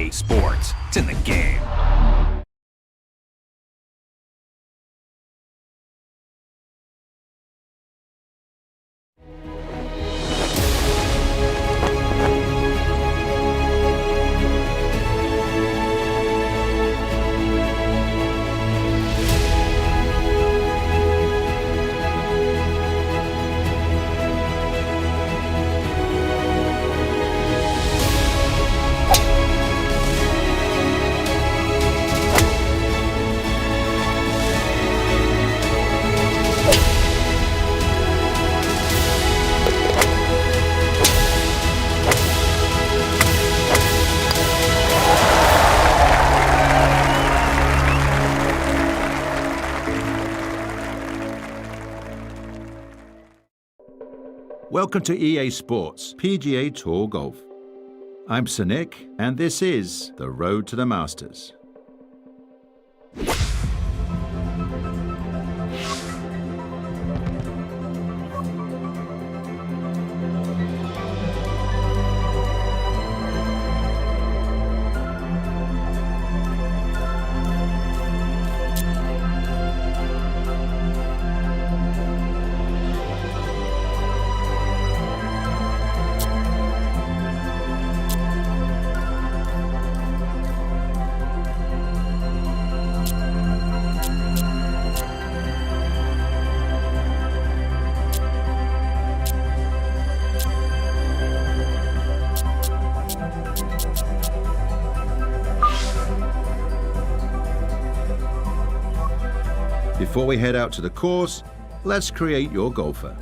EA Sports. It's in the game. Welcome to EA Sports PGA Tour Golf. I'm Sir Nick, and this is The Road to the Masters. Before we head out to the course, let's create your golfer.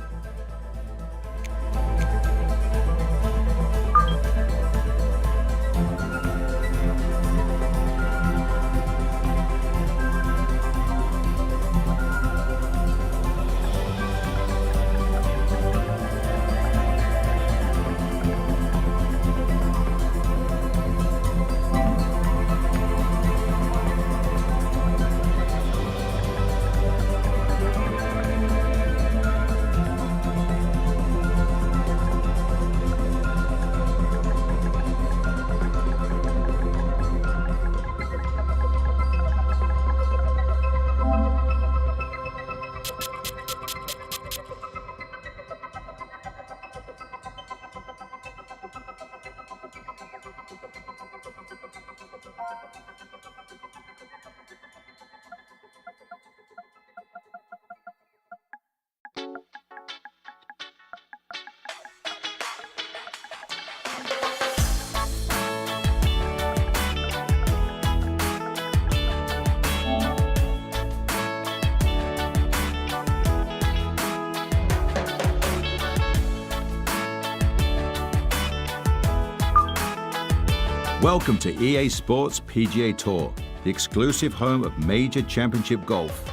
Welcome to EA Sports PGA Tour, the exclusive home of major championship golf.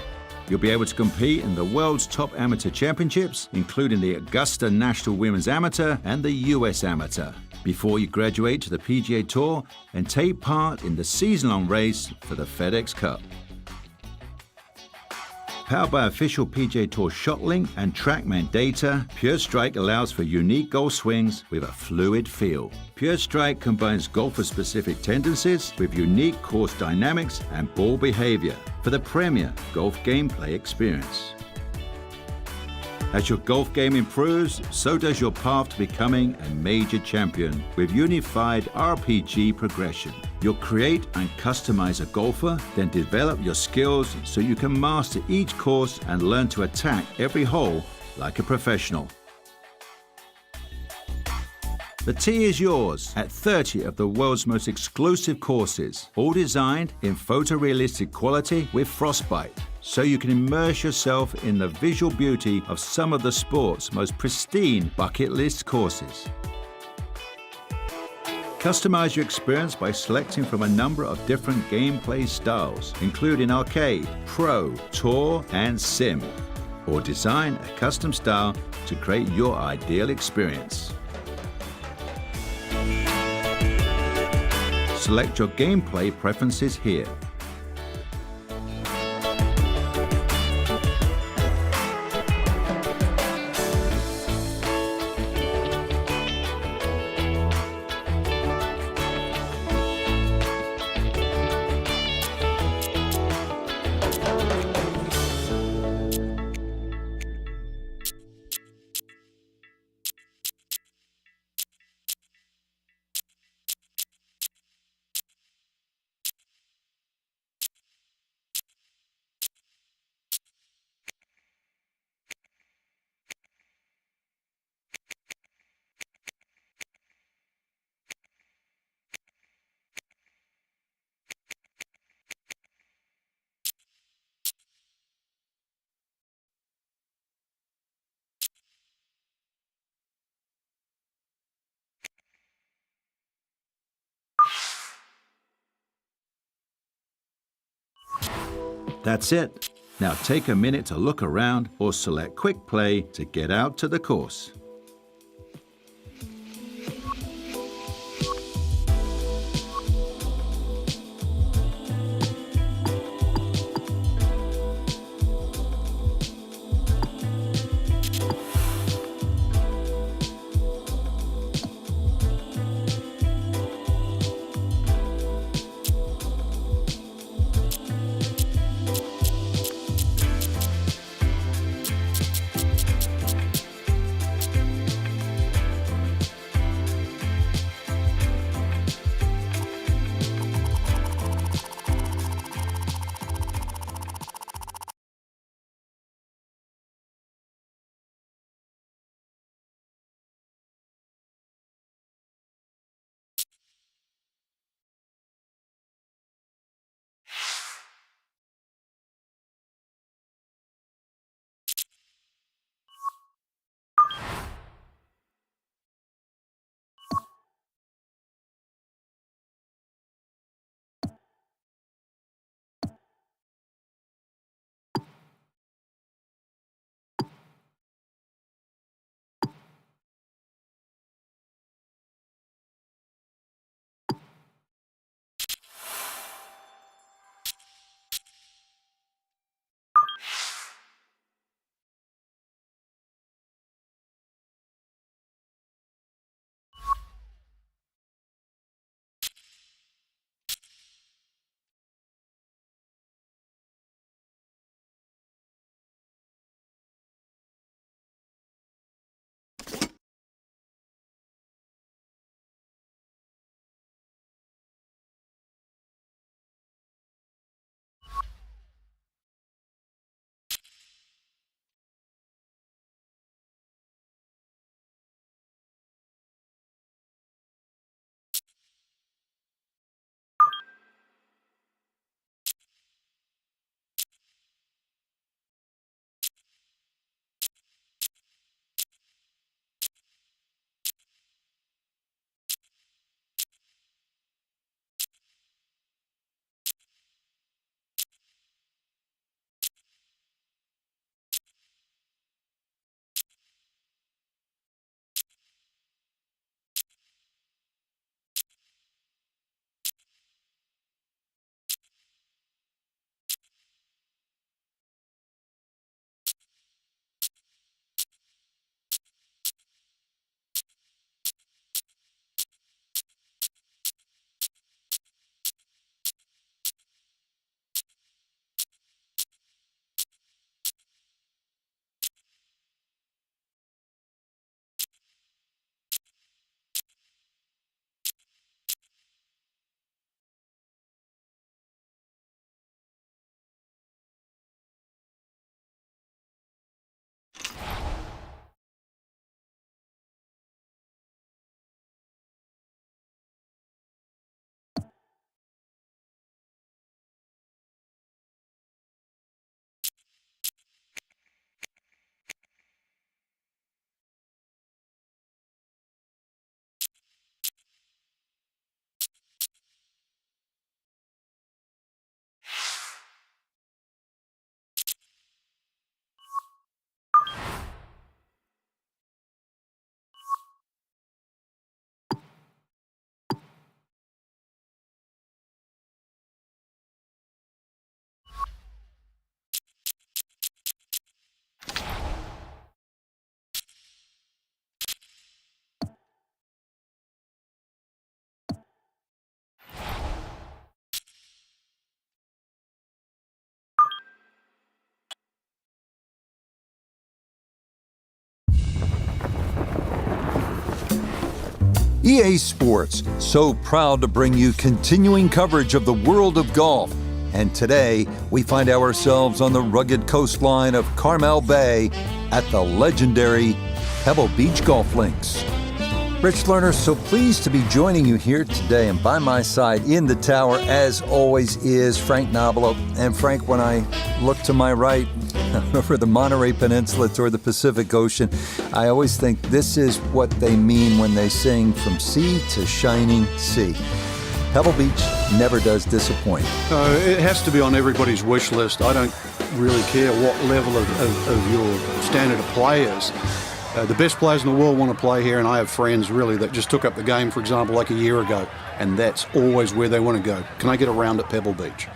You'll be able to compete in the world's top amateur championships, including the Augusta National Women's Amateur and the US Amateur, before you graduate to the PGA Tour and take part in the season-long race for the FedEx Cup. Powered by official PGA Tour ShotLink and TrackMan data, Pure Strike allows for unique golf swings with a fluid feel. Pure Strike combines golfer-specific tendencies with unique course dynamics and ball behavior for the premier golf gameplay experience. As your golf game improves, so does your path to becoming a major champion with unified RPG progression. You'll create and customize a golfer, then develop your skills so you can master each course and learn to attack every hole like a professional. The tee is yours at 30 of the world's most exclusive courses, all designed in photorealistic quality with frostbite, so you can immerse yourself in the visual beauty of some of the sport's most pristine bucket list courses. Customize your experience by selecting from a number of different gameplay styles, including arcade, pro, tour, and sim, or design a custom style to create your ideal experience. Select your gameplay preferences here. That's it. Now take a minute to look around or select Quick Play to get out to the course. EA Sports, so proud to bring you continuing coverage of the world of golf. And today, we find ourselves on the rugged coastline of Carmel Bay at the legendary Pebble Beach Golf Links. Rich Lerner, so pleased to be joining you here today. And by my side in the tower, as always, is Frank Nobilo. And Frank, when I look to my right, over the Monterey Peninsula toward the Pacific Ocean, I always think this is what they mean when they sing from sea to shining sea. Pebble Beach never does disappoint. It has to be on everybody's wish list. I don't really care what level of your standard of play is. The best players in the world want to play here, and I have friends really that just took up the game, for example, like a year ago, and that's always where they want to go. Can I get a round at Pebble Beach?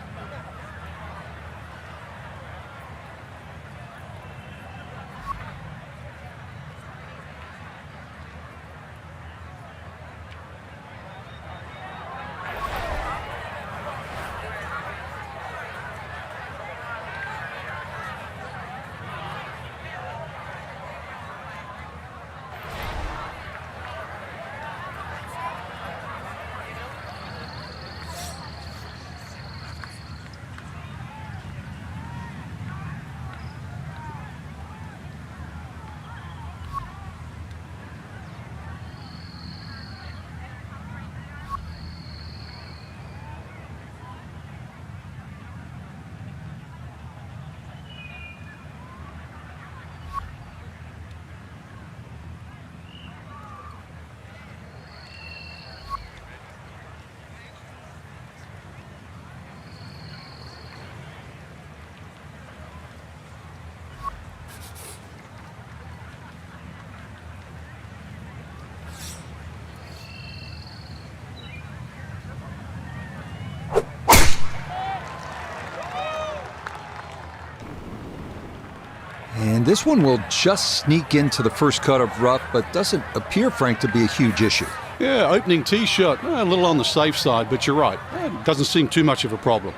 And this one will just sneak into the first cut of rough, but doesn't appear, Frank, to be a huge issue. Yeah, opening tee shot, a little on the safe side, but you're right. It doesn't seem too much of a problem.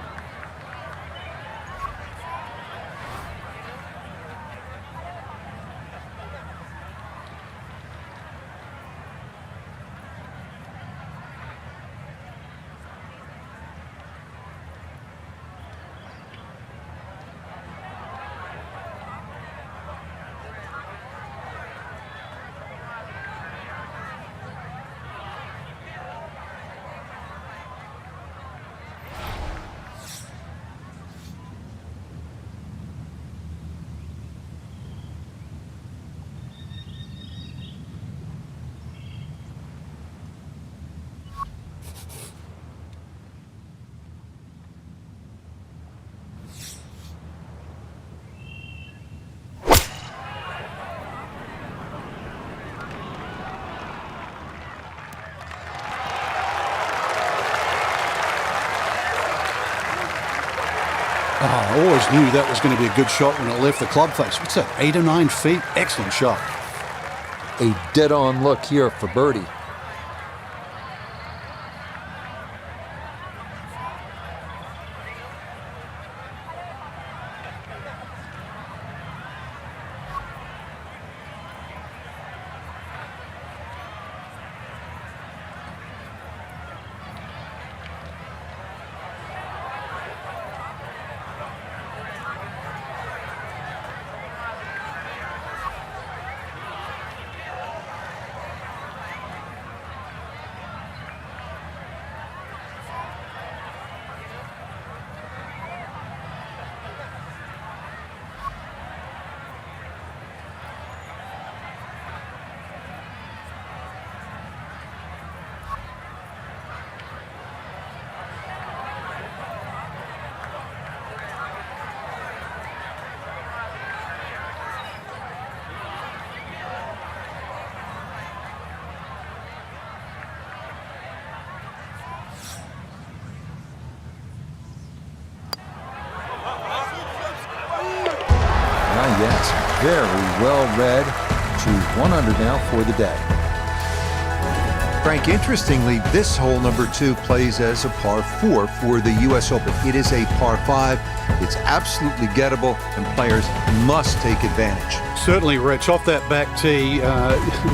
I always knew that was going to be a good shot when it left the club face. What's that, 8 or 9 feet? Excellent shot. A dead-on look here for birdie. Yes, very well read. To 100 now for the day. Frank, interestingly, this hole number 2 plays as a par 4 for the U.S. Open. It is a par 5. It's absolutely gettable, and players must take advantage. Certainly, Rich. Off that back tee,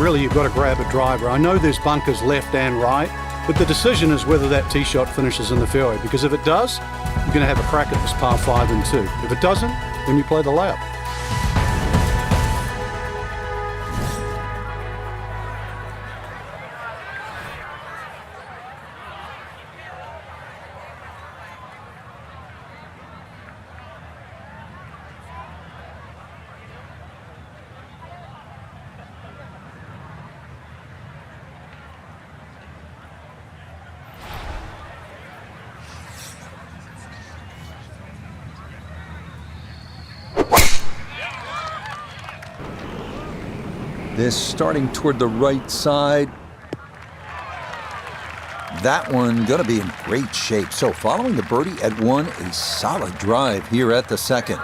really you've got to grab a driver. I know there's bunkers left and right, but the decision is whether that tee shot finishes in the fairway, because if it does, you're going to have a crack at this par 5 and 2. If it doesn't, then you play the layup. This starting toward the right side. That one gonna be in great shape. So following the birdie at 1, a solid drive here at the second.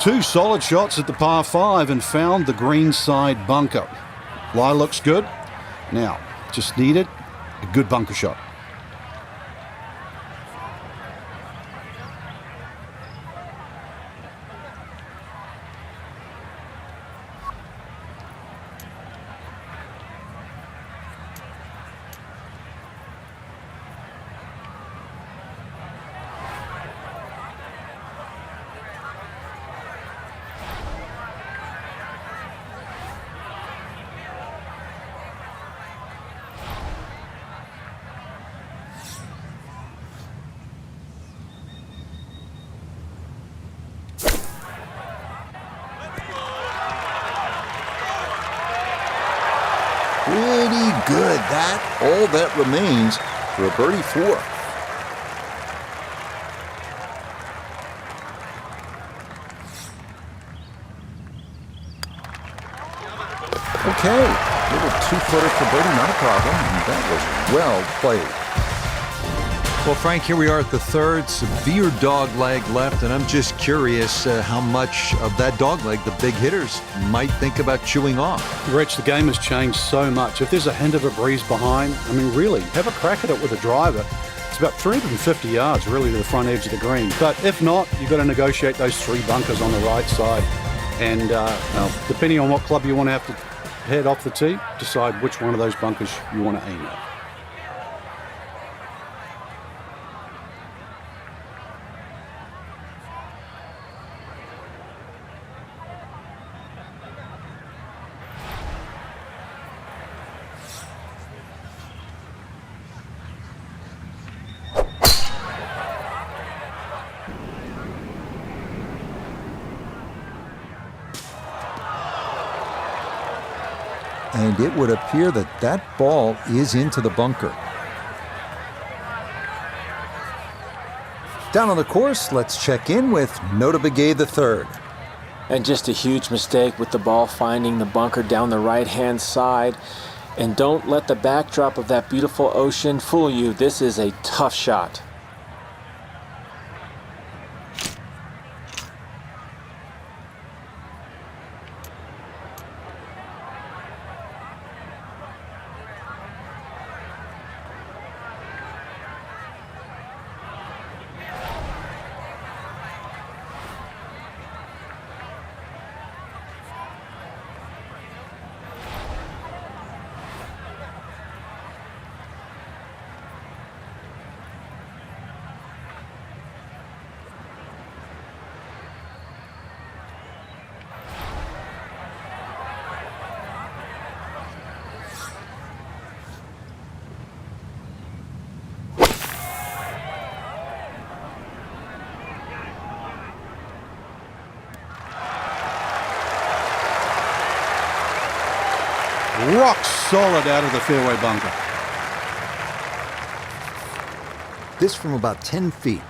Two solid shots at the par 5 and found the greenside bunker. Lie looks good. Now, just needed a good bunker shot. Pretty good. That all that remains for a birdie 4. Okay, little 2-footer for birdie, not a problem. And that was well played. Well, Frank, here we are at the third. Severe dog leg left, and I'm just curious how much of that dog leg the big hitters might think about chewing off. Rich, the game has changed so much. If there's a hint of a breeze behind, I mean, really, have a crack at it with a driver. It's about 350 yards, really, to the front edge of the green. But if not, you've got to negotiate those 3 bunkers on the right side. And depending on what club you want to have to head off the tee, decide which one of those bunkers you want to aim at. And it would appear that that ball is into the bunker. Down on the course, let's check in with Nota Begay III. And just a huge mistake with the ball finding the bunker down the right-hand side. And don't let the backdrop of that beautiful ocean fool you. This is a tough shot. Rock solid out of the fairway bunker. This from about 10 feet.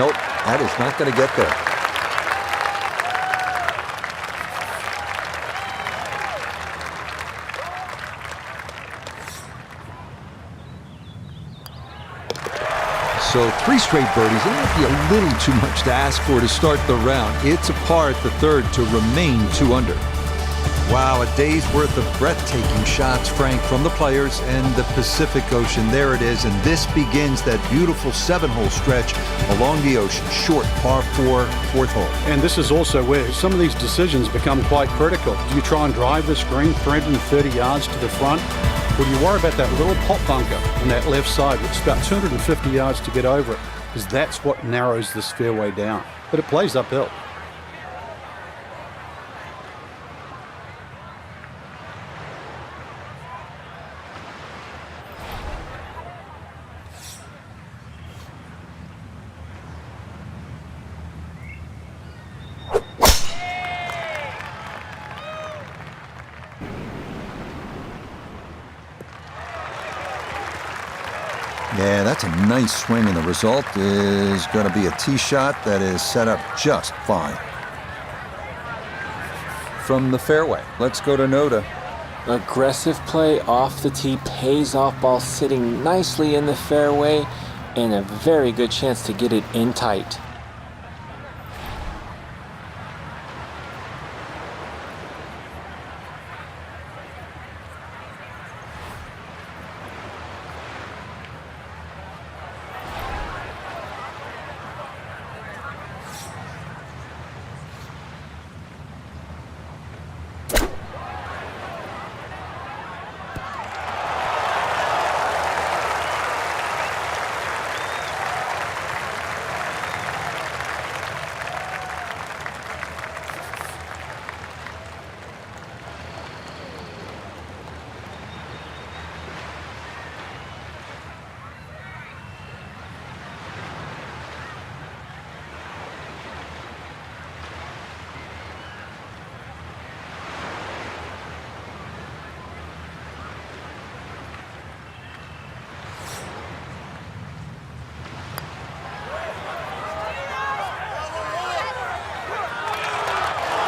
Nope, that is not going to get there. So 3 straight birdies. It might be a little too much to ask for to start the round. It's a par at the third to remain 2 under. Wow, a day's worth of breathtaking shots, Frank, from the players and the Pacific Ocean. There it is, and this begins that beautiful 7-hole stretch along the ocean. Short par 4, 4th hole. And this is also where some of these decisions become quite critical. Do you try and drive this green 330 yards to the front? Or do you worry about that little pot bunker on that left side, which is about 250 yards to get over it? Because that's what narrows this fairway down. But it plays uphill. Yeah, that's a nice swing, and the result is going to be a tee shot that is set up just fine. From the fairway, let's go to Noda. Aggressive play off the tee pays off, ball sitting nicely in the fairway, and a very good chance to get it in tight.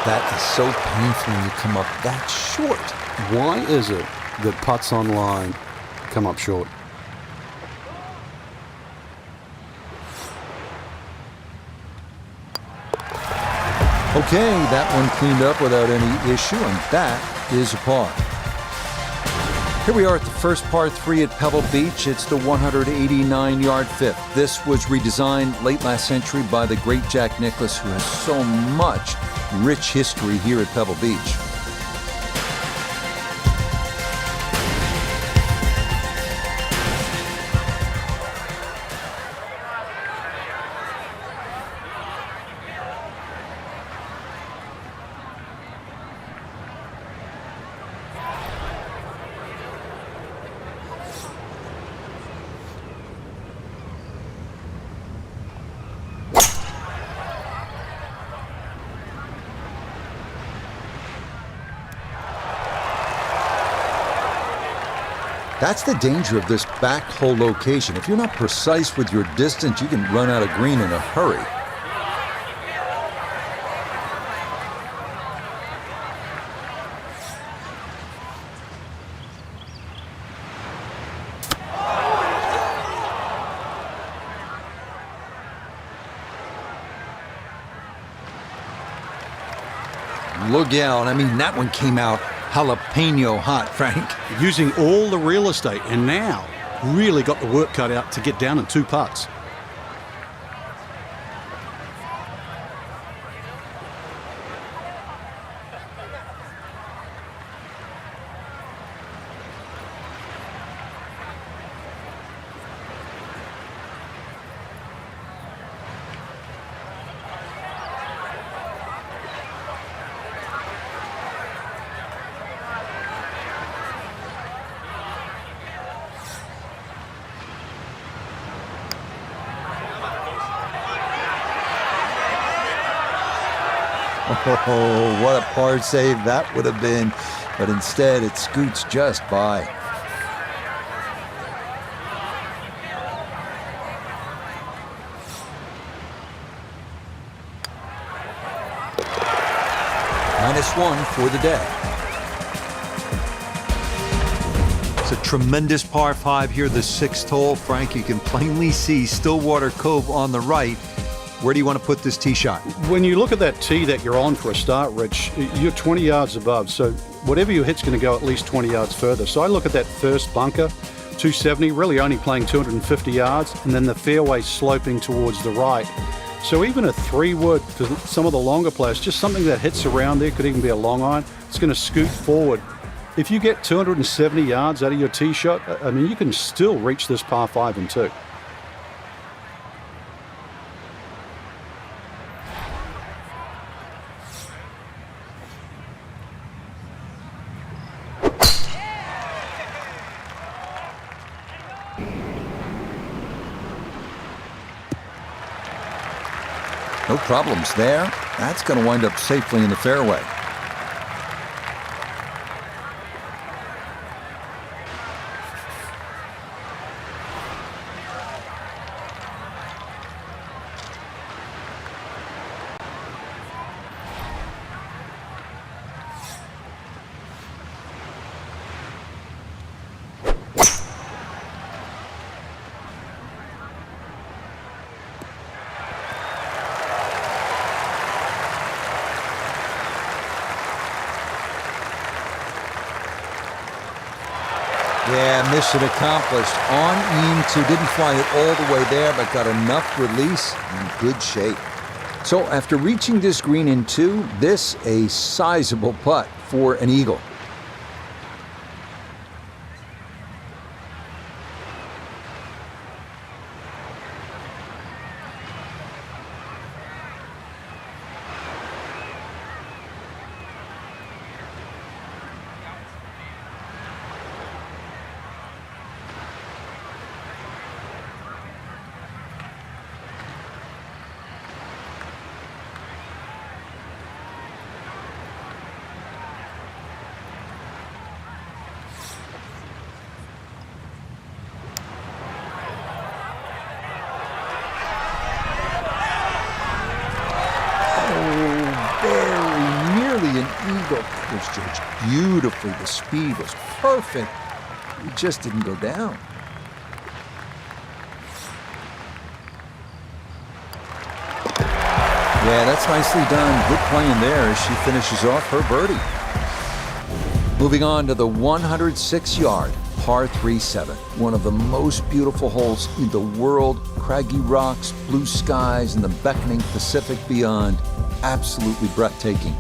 That is so painful when you come up that short. Why is it that putts on line come up short? Okay, that one cleaned up without any issue, and that is a par. Here we are at the first par 3 at Pebble Beach. It's the 189-yard fifth. This was redesigned late last century by the great Jack Nicklaus, who has so much rich history here at Pebble Beach. That's the danger of this back hole location. If you're not precise with your distance, you can run out of green in a hurry. Look out. I mean, that one came out jalapeno hot, Frank. Using all the real estate, and now really got the work cut out to get down in 2 putts. Oh, what a par save that would have been. But instead, it scoots just by. -1 for the day. It's a tremendous par 5 here, the 6th hole. Frank, you can plainly see Stillwater Cove on the right. Where do you want to put this tee shot? When you look at that tee that you're on for a start, Rich, you're 20 yards above. So whatever you hit's going to go at least 20 yards further. So I look at that first bunker, 270, really only playing 250 yards, and then the fairway sloping towards the right. So even a 3-wood for some of the longer players, just something that hits around there, could even be a long iron, it's going to scoot forward. If you get 270 yards out of your tee shot, I mean, you can still reach this par 5 in 2. No problems there. That's going to wind up safely in the fairway. Yeah, mission accomplished. On in 2, didn't fly it all the way there, but got enough release in good shape. So after reaching this green in 2, this a sizable putt for an eagle. Eagle was judged beautifully. The speed was perfect. It just didn't go down. Yeah, that's nicely done. Good playing there as she finishes off her birdie. Moving on to the 106-yard par 3-7. One of the most beautiful holes in the world. Craggy rocks, blue skies, and the beckoning Pacific beyond. Absolutely breathtaking.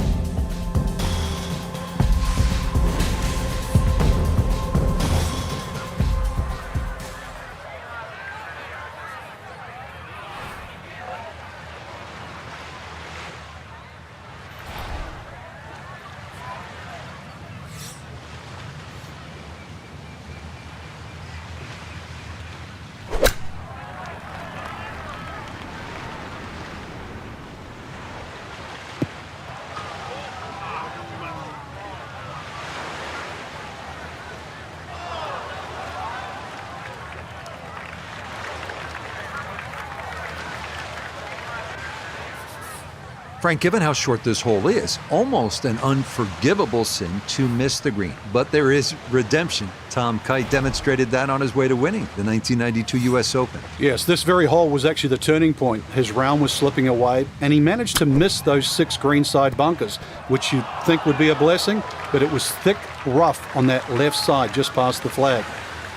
Frank, given how short this hole is, almost an unforgivable sin to miss the green. But there is redemption. Tom Kite demonstrated that on his way to winning the 1992 U.S. Open. Yes, this very hole was actually the turning point. His round was slipping away, and he managed to miss those 6 greenside bunkers, which you'd think would be a blessing, but it was thick rough on that left side just past the flag.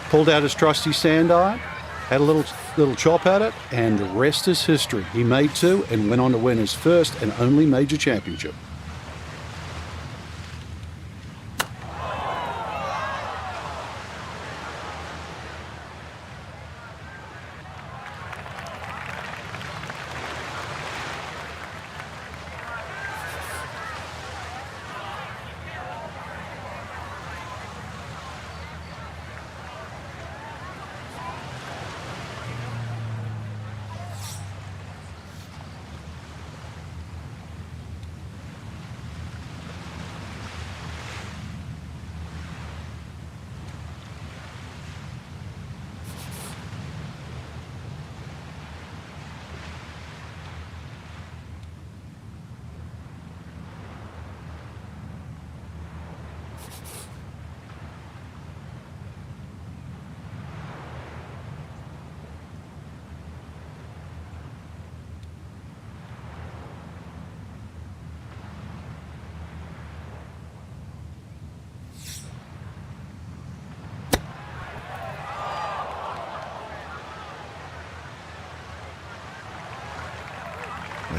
Pulled out his trusty sand iron, had a little chop at it, and the rest is history. He made 2 and went on to win his first and only major championship.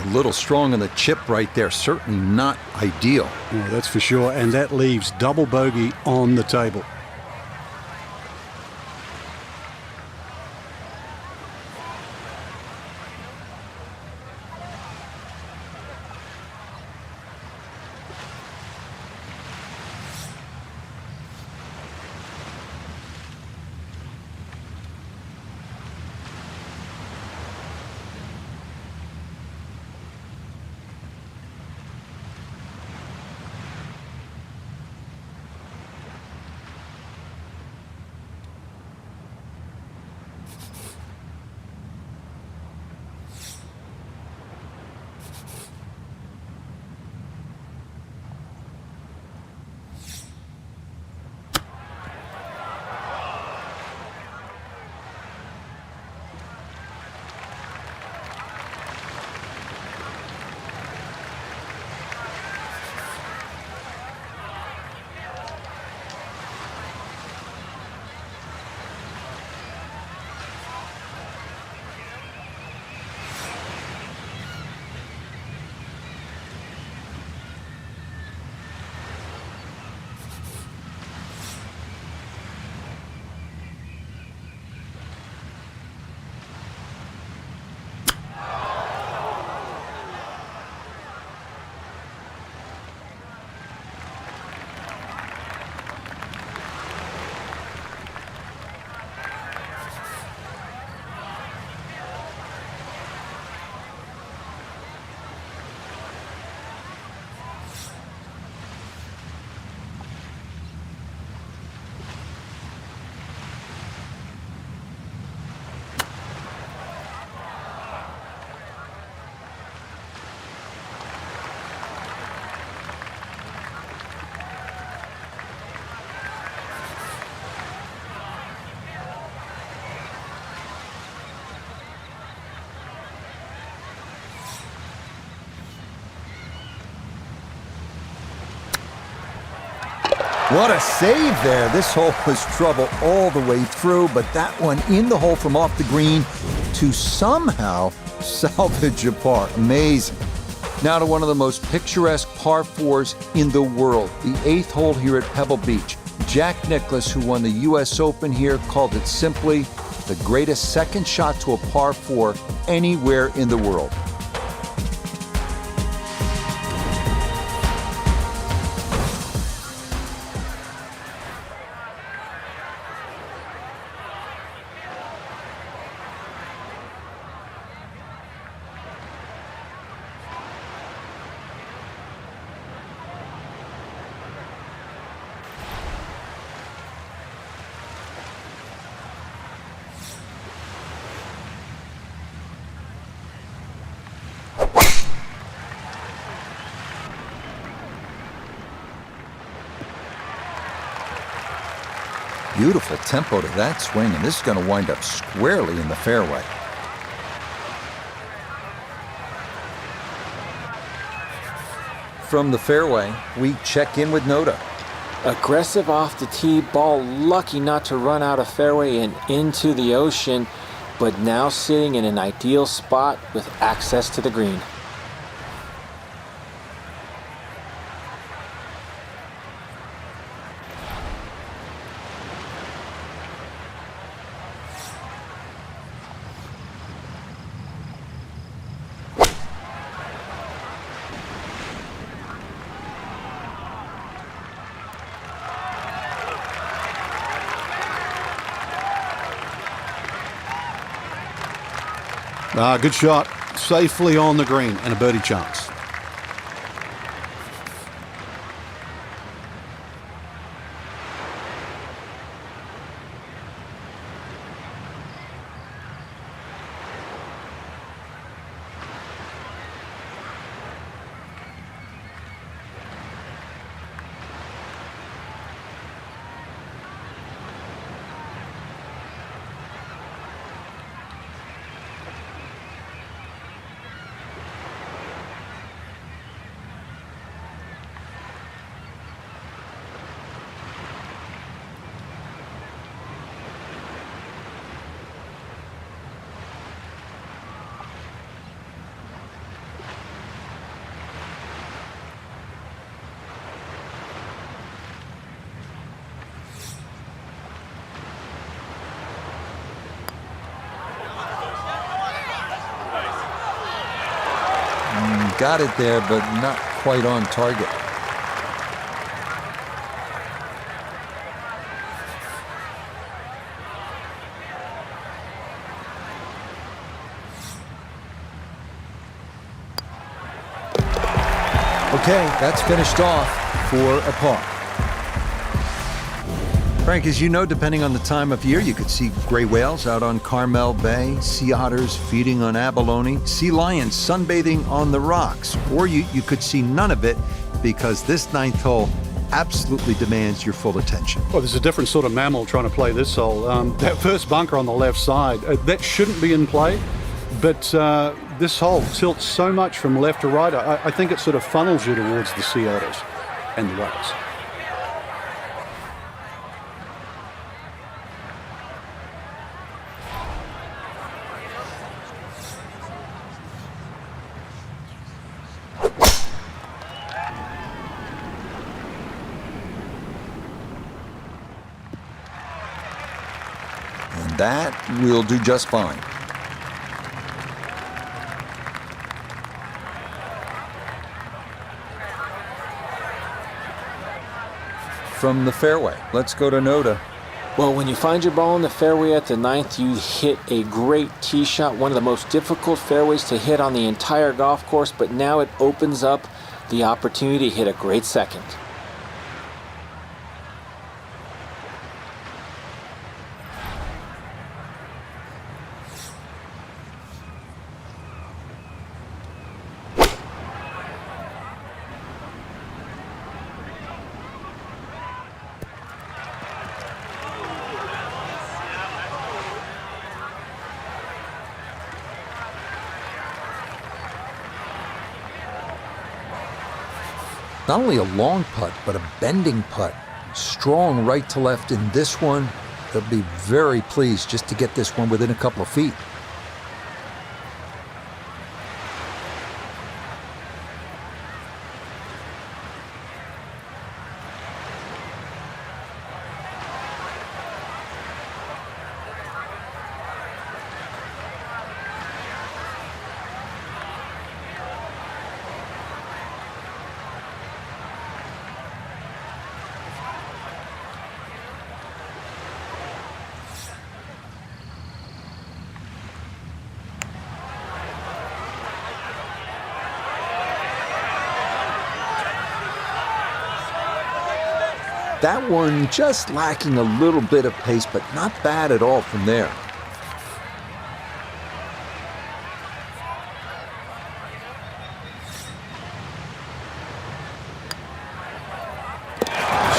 A little strong on the chip right there. Certainly not ideal. Yeah, that's for sure. And that leaves double bogey on the table. What a save there. This hole was trouble all the way through, but that one in the hole from off the green to somehow salvage a par. Amazing. Now to one of the most picturesque par fours in the world, the 8th hole here at Pebble Beach. Jack Nicklaus, who won the U.S. Open here, called it simply the greatest second shot to a par four anywhere in the world. Beautiful tempo to that swing, and this is going to wind up squarely in the fairway. From the fairway, we check in with Noda. Aggressive off the tee, ball lucky not to run out of fairway and into the ocean, but now sitting in an ideal spot with access to the green. Good shot. Safely on the green and a birdie chance. got it there, but not quite on target. Okay, that's finished off for a par. Frank, as you know, depending on the time of year, you could see gray whales out on Carmel Bay, sea otters feeding on abalone, sea lions sunbathing on the rocks, or you could see none of it because this ninth hole absolutely demands your full attention. Well, there's a different sort of mammal trying to play this hole. That first bunker on the left side, that shouldn't be in play, but this hole tilts so much from left to right, I think it sort of funnels you towards the sea otters and the whales. And that will do just fine. From the fairway, let's go to Noda. Well, when you find your ball in the fairway at the ninth, you hit a great tee shot, one of the most difficult fairways to hit on the entire golf course, but now it opens up the opportunity to hit a great second. Not only a long putt, but a bending putt. Strong right to left in this one. They'll be very pleased just to get this one within a couple of feet. That one just lacking a little bit of pace, but not bad at all from there.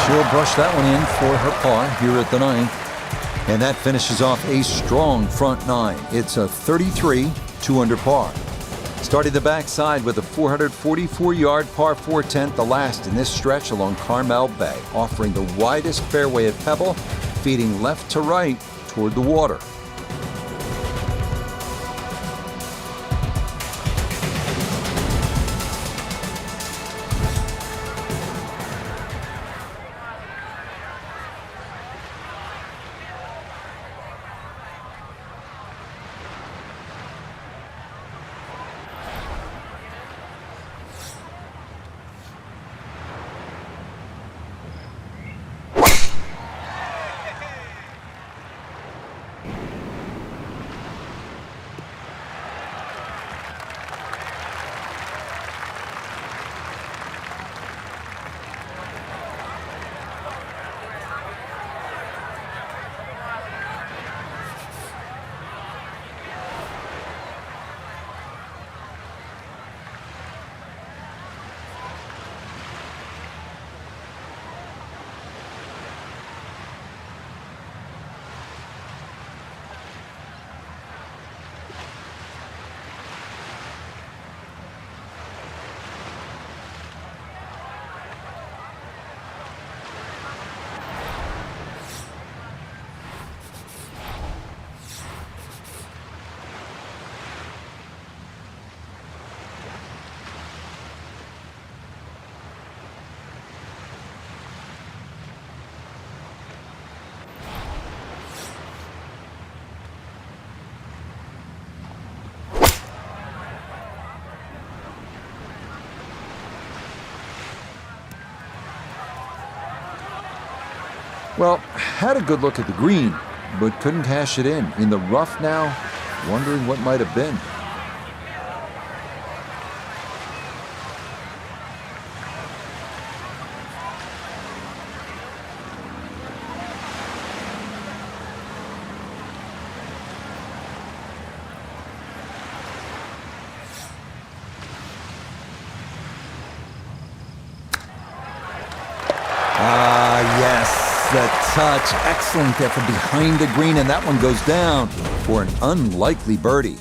She'll brush that one in for her par here at the ninth. And that finishes off a strong front nine. It's a 33, 2 under par. Starting the backside with a 444-yard par 4 10th, the last in this stretch along Carmel Bay, offering the widest fairway at Pebble, feeding left to right toward the water. Well, had a good look at the green, but couldn't cash it in. In the rough now, wondering what might have been. Yes, the touch. Excellent effort behind the green, and that one goes down for an unlikely birdie.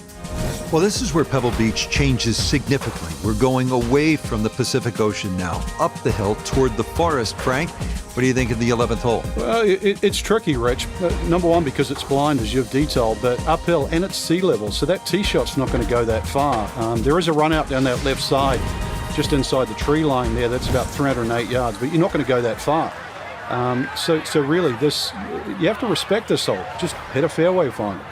Well, this is where Pebble Beach changes significantly. We're going away from the Pacific Ocean now, up the hill toward the forest. Frank, what do you think of the 11th hole? Well, it's tricky, Rich. Number one, because it's blind, as you've detailed, but uphill and it's sea level, so that tee shot's not going to go that far. There is a run out down that left side, just inside the tree line there. That's about 308 yards, but you're not going to go that far. So really, you have to respect this hole. Just hit a fairway finder.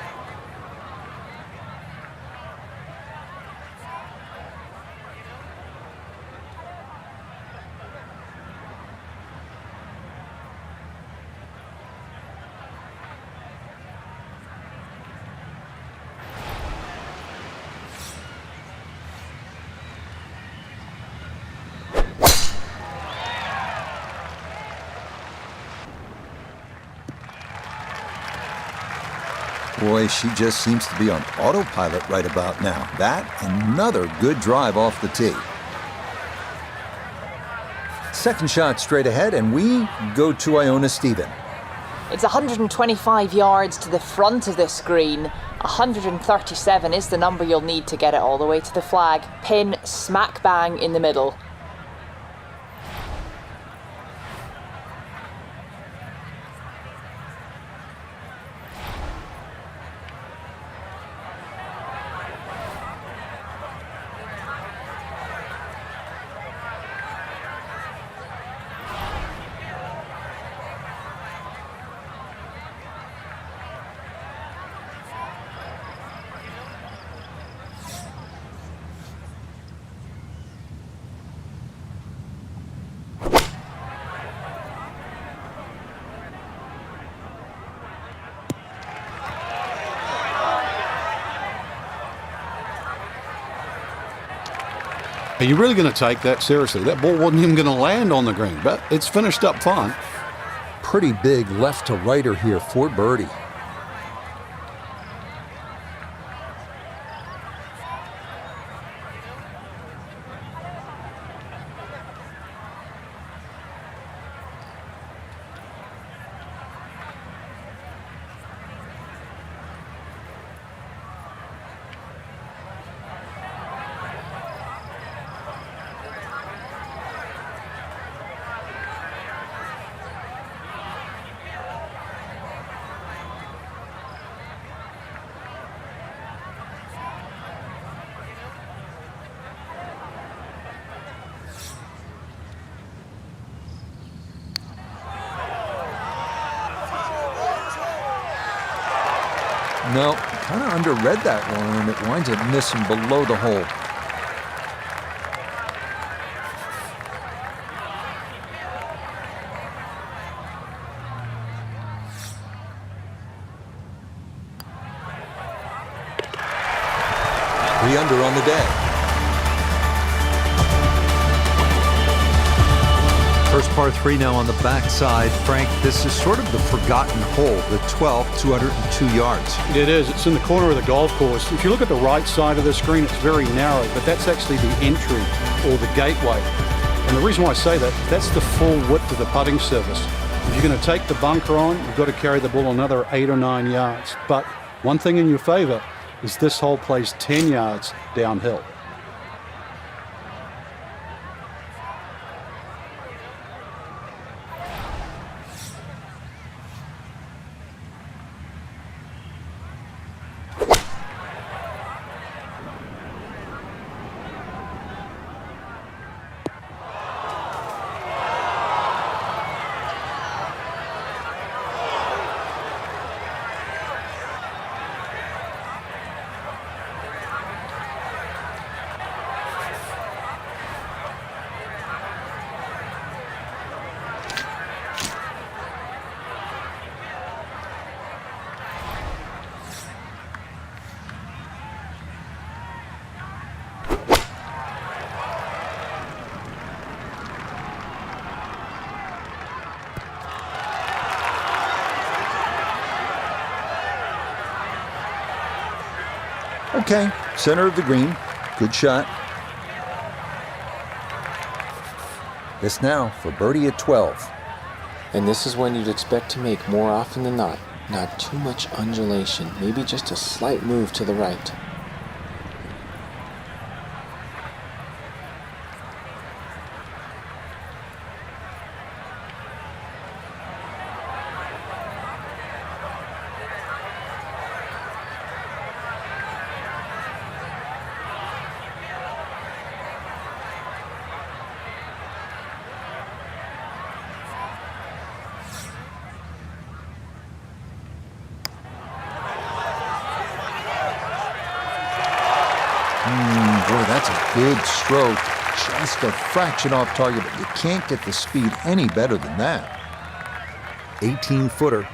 Boy, she just seems to be on autopilot right about now. That, another good drive off the tee. Second shot straight ahead, and we go to Iona Stephen. It's 125 yards to the front of this green. 137 is the number you'll need to get it all the way to the flag. Pin smack bang in the middle. Are you really going to take that seriously? That ball wasn't even going to land on the green, but it's finished up fine. Pretty big left to righter here for birdie. No, kind of underread that one, and it winds up missing below the hole. Three under on the day. First par 3 now on the backside. Frank, this is sort of the forgotten hole, the 12th, 202 yards. It is. It's in the corner of the golf course. If you look at the right side of the screen, it's very narrow, but that's actually the entry or the gateway. And the reason why I say that, that's the full width of the putting surface. If you're going to take the bunker on, you've got to carry the ball another 8 or 9 yards. But one thing in your favor is this hole plays 10 yards downhill. Okay, center of the green. Good shot. This now for birdie at 12. And this is one you'd expect to make more often than not. Not too much undulation, maybe just a slight move to the right. Boy, that's a good stroke. Just a fraction off target, but you can't get the speed any better than that. 18-footer.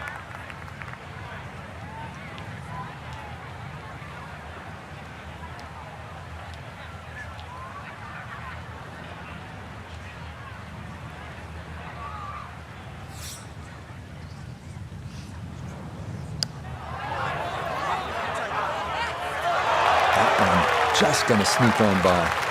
Just going to sneak on by.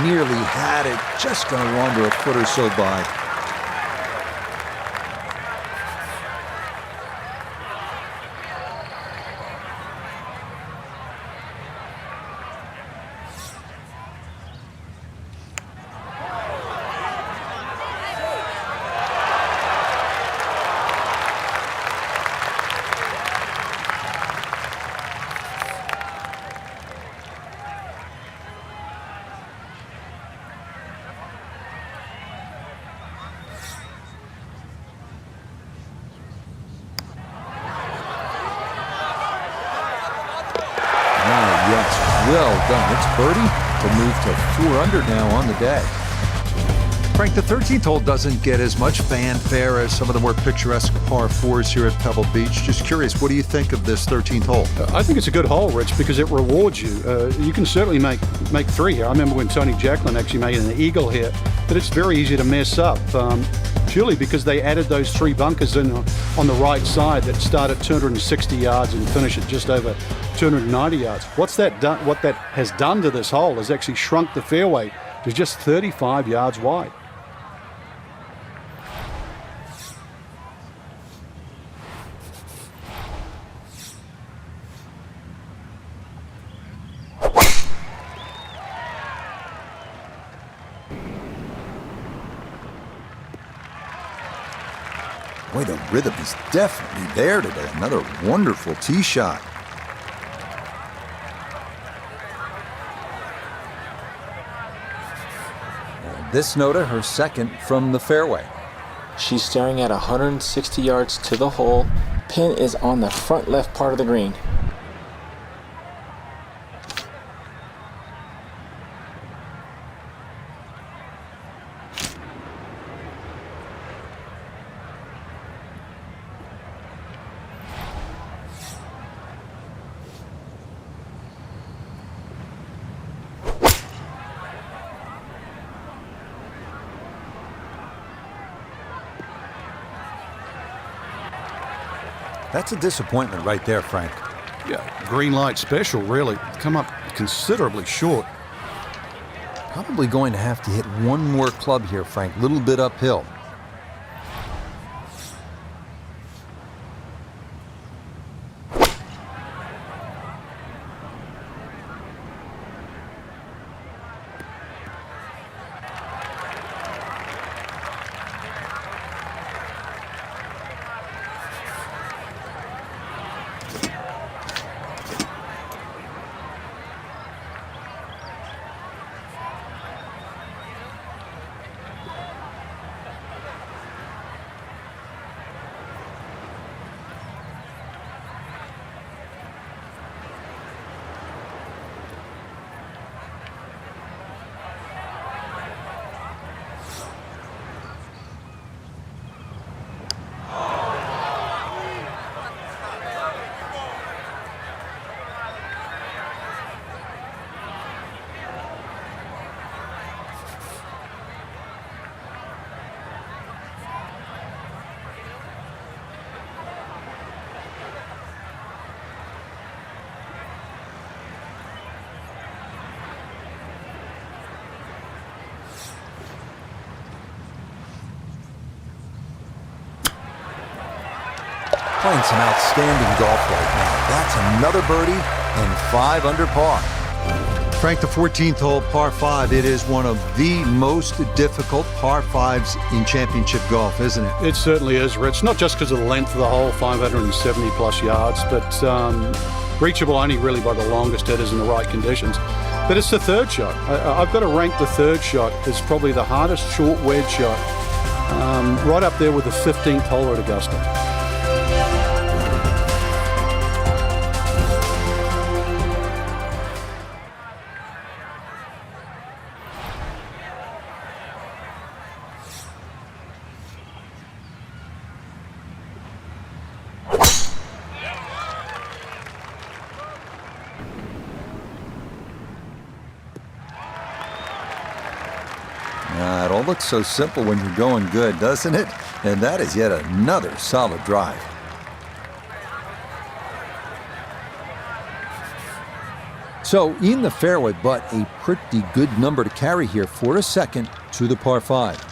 Nearly had it. Just going to wander a foot or so by. Yes, well done. It's birdie to move to 4 under now on the day. Frank, the 13th hole doesn't get as much fanfare as some of the more picturesque par 4s here at Pebble Beach. Just curious, what do you think of this 13th hole? I think it's a good hole, Rich, because it rewards you. You can certainly make 3 here. I remember when Tony Jacklin actually made an eagle here, but it's very easy to mess up. Purely because they added those 3 bunkers in on the right side that start at 260 yards and finish at just over 290 yards. What that has done to this hole is actually shrunk the fairway to just 35 yards wide. Boy, the rhythm is definitely there today. Another wonderful tee shot. And this Nota, her second from the fairway. She's staring at 160 yards to the hole. Pin is on the front left part of the green. That's a disappointment right there, Frank. Yeah, green light special, really. Come up considerably short. Probably going to have to hit one more club here, Frank. A little bit uphill. Playing some outstanding golf right now. That's another birdie and 5 under par. Frank, the 14th hole, par 5, it is one of the most difficult par 5s in championship golf, isn't it? It certainly is, Rich. Not just because of the length of the hole, 570 plus yards, but reachable only really by the longest hitters in the right conditions. But it's the third shot. I've got to rank the third shot as probably the hardest short wedge shot, right up there with the 15th hole at Augusta. It all looks so simple when you're going good, doesn't it? And that is yet another solid drive. So in the fairway, but a pretty good number to carry here for a second to the par 5.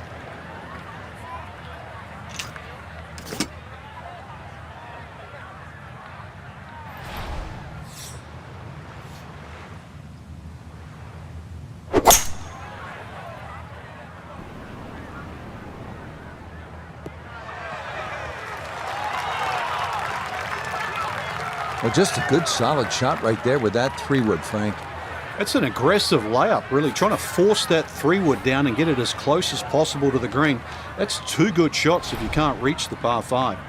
Well, just a good solid shot right there with that 3-wood, Frank. It's an aggressive layup, really, trying to force that 3-wood down and get it as close as possible to the green. That's 2 good shots if you can't reach the par 5.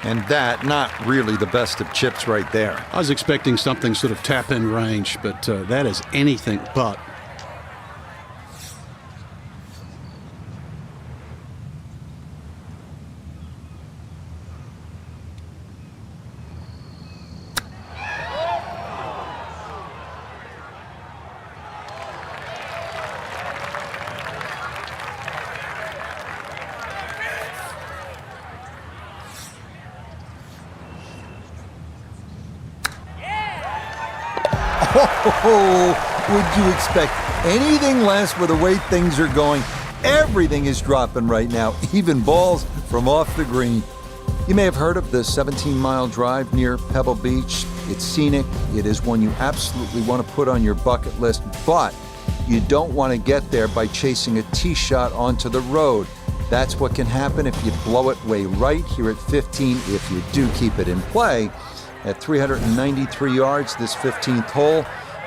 And that, not really the best of chips right there. I was expecting something sort of tap-in range, but that is anything but. Oh, would you expect anything less with the way things are going? Everything is dropping right now, even balls from off the green. You may have heard of the 17-mile drive near Pebble Beach. It's scenic. It is one you absolutely want to put on your bucket list, but you don't want to get there by chasing a tee shot onto the road. That's what can happen if you blow it way right here at 15 if you do keep it in play. At 393 yards, this 15th hole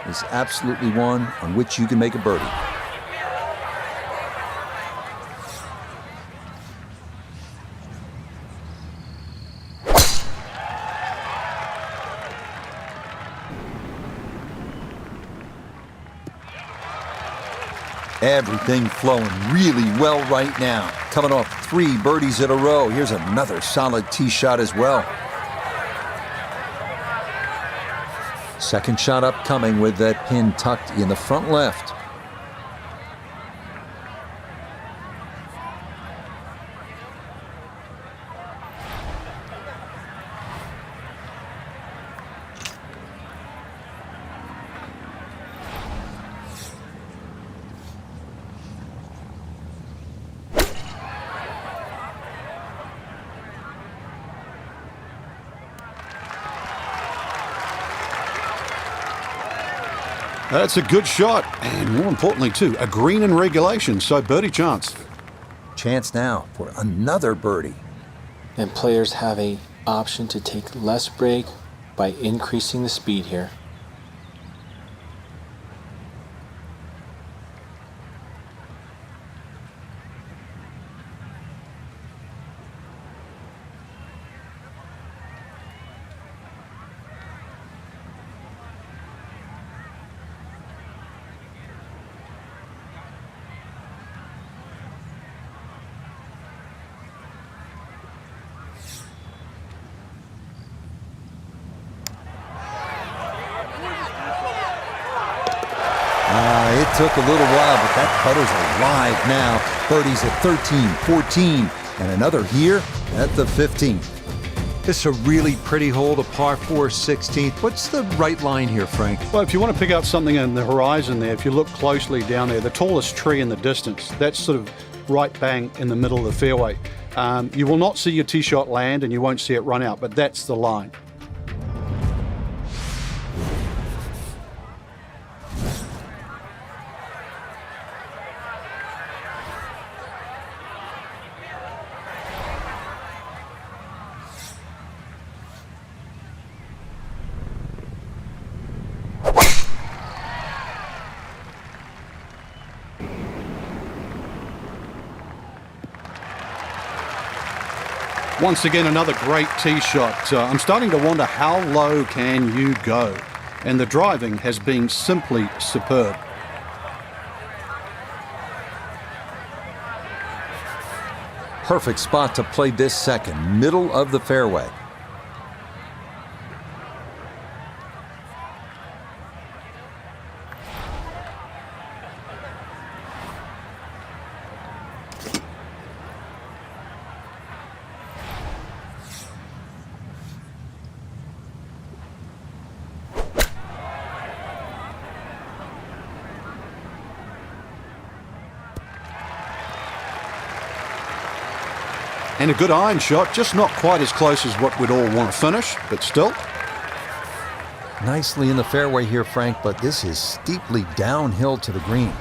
is absolutely one on which you can make a birdie. Everything flowing really well right now. Coming off 3 birdies in a row. Here's another solid tee shot as well. Second shot upcoming with that pin tucked in the front left. That's a good shot, and more importantly, too, a green in regulation, so birdie chance. Chance now for another birdie. And players have a option to take less break by increasing the speed here. It took a little while, but that putter's alive now. Birdies at 13, 14, and another here at the 15th. This is a really pretty hole, the par 4 16th. What's the right line here, Frank? Well, if you want to pick out something in the horizon there, if you look closely down there, the tallest tree in the distance, that's sort of right bang in the middle of the fairway. You will not see your tee shot land and you won't see it run out, but that's the line. Once again, another great tee shot. I'm starting to wonder how low can you go? And the driving has been simply superb. Perfect spot to play this second, middle of the fairway. And a good iron shot, just not quite as close as what we'd all want to finish, but still. Nicely in the fairway here, Frank, but this is steeply downhill to the green.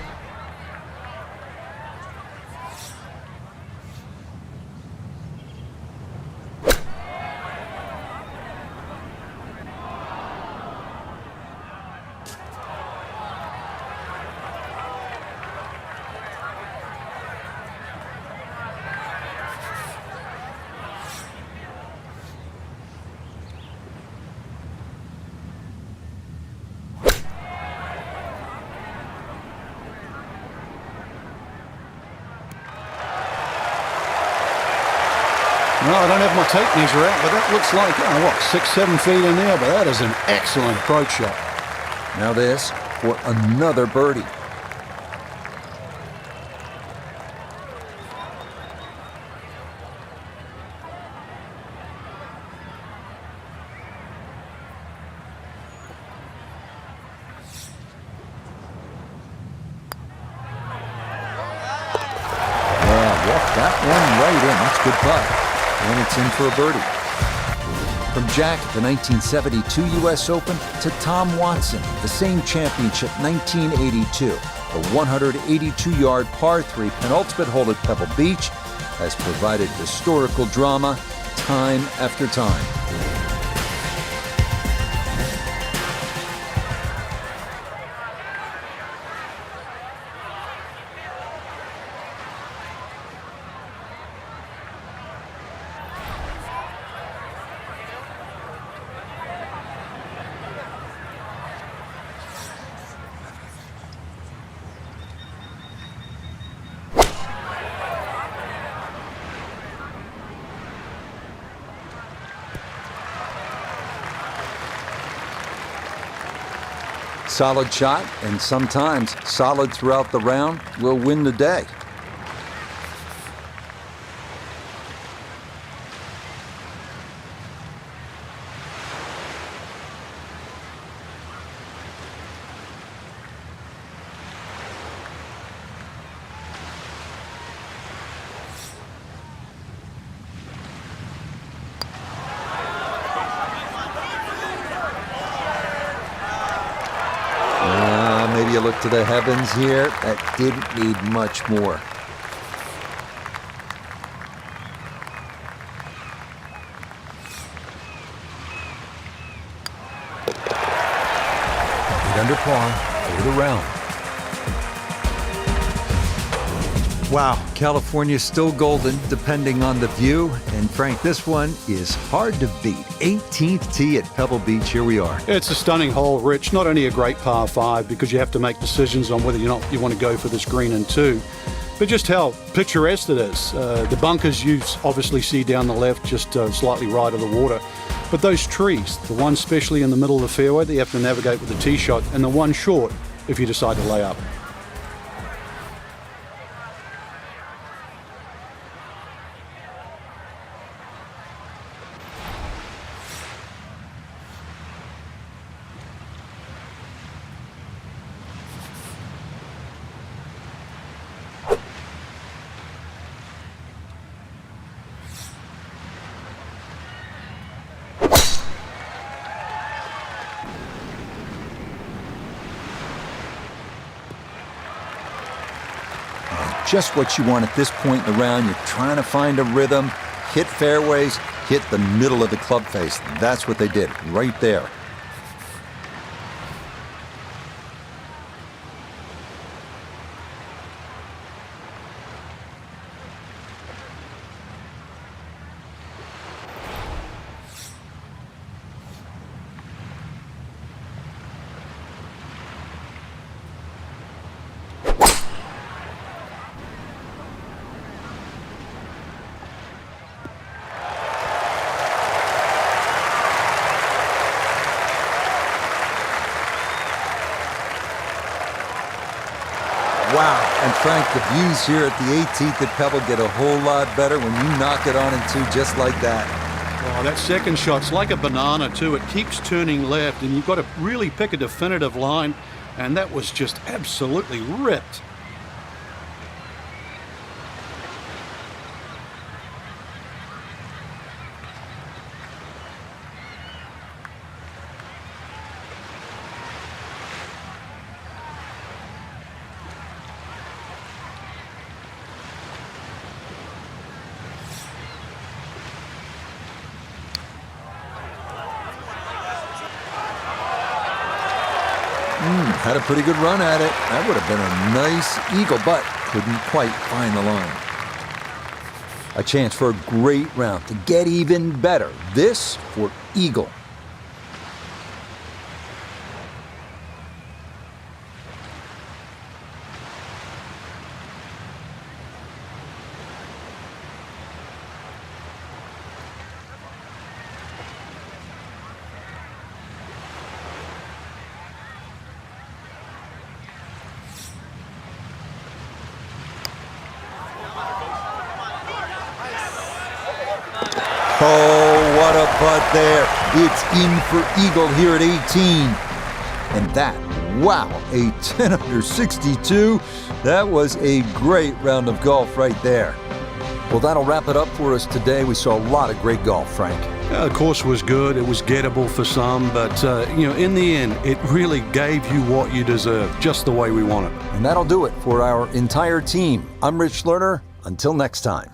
No, I don't have my tape measure out, but that looks like, 6-7 feet in there, but that is an excellent approach shot. Now this for another birdie. Walked that one right in. That's a good putt. And it's in for a birdie. From Jack at the 1972 U.S. Open to Tom Watson, the same championship 1982. The 182-yard par 3 penultimate hole at Pebble Beach has provided historical drama time after time. Solid shot, and sometimes solid throughout the round, will win the day. Maybe you look to the heavens here. That didn't need much more. under par for the round. Wow, California's still golden, depending on the view. And Frank, this one is hard to beat. 18th tee at Pebble Beach, here we are. It's a stunning hole, Rich. Not only a great par 5 because you have to make decisions on whether or not you want to go for this green in 2, but just how picturesque it is. The bunkers you obviously see down the left, just slightly right of the water. But those trees, the one especially in the middle of the fairway that you have to navigate with the tee shot, and the one short if you decide to lay up. Just what you want at this point in the round. You're trying to find a rhythm, hit fairways, hit the middle of the club face. That's what they did right there. Wow. And Frank, the views here at the 18th at Pebble get a whole lot better when you knock it on in 2 just like that. Oh, that second shot's like a banana too. It keeps turning left and you've got to really pick a definitive line, and that was just absolutely ripped. Had a pretty good run at it. That would have been a nice eagle, but couldn't quite find the line. A chance for a great round to get even better. This for eagle. Oh, what a putt there. It's in for eagle here at 18. And that, wow, a 10 under 62. That was a great round of golf right there. Well, that'll wrap it up for us today. We saw a lot of great golf, Frank. The course was good. It was gettable for some, but, in the end, it really gave you what you deserve, just the way we want it. And that'll do it for our entire team. I'm Rich Lerner. Until next time.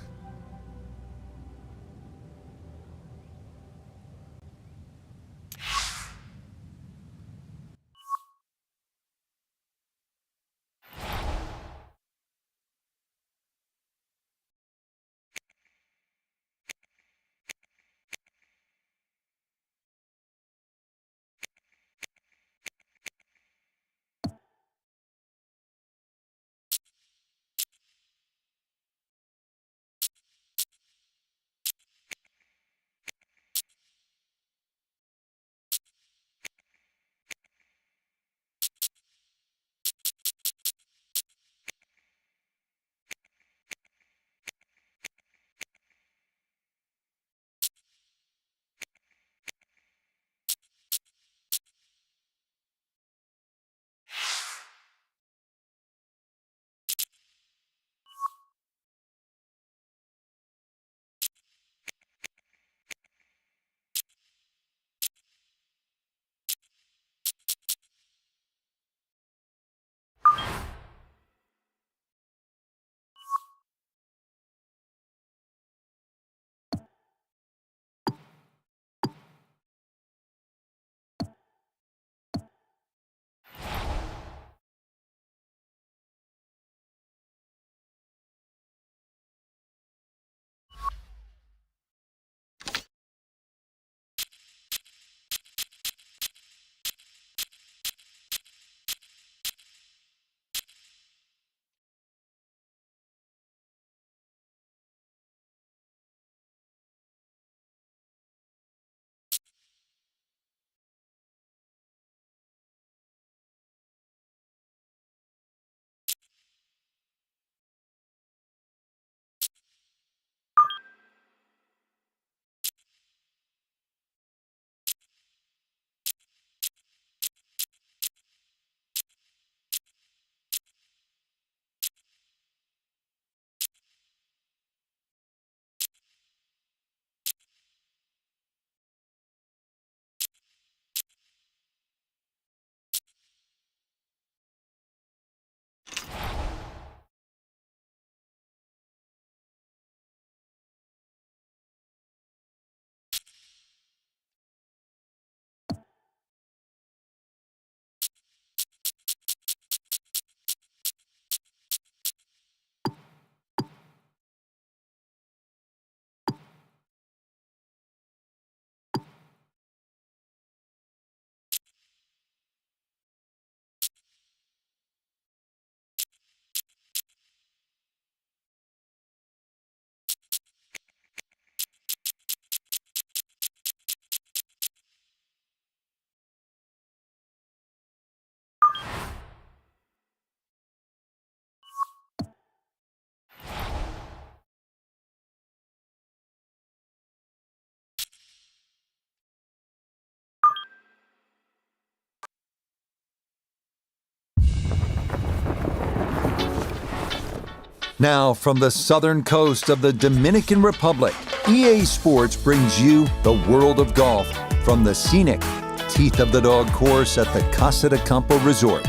Now, from the southern coast of the Dominican Republic, EA Sports brings you the world of golf from the scenic Teeth of the Dog course at the Casa de Campo Resort.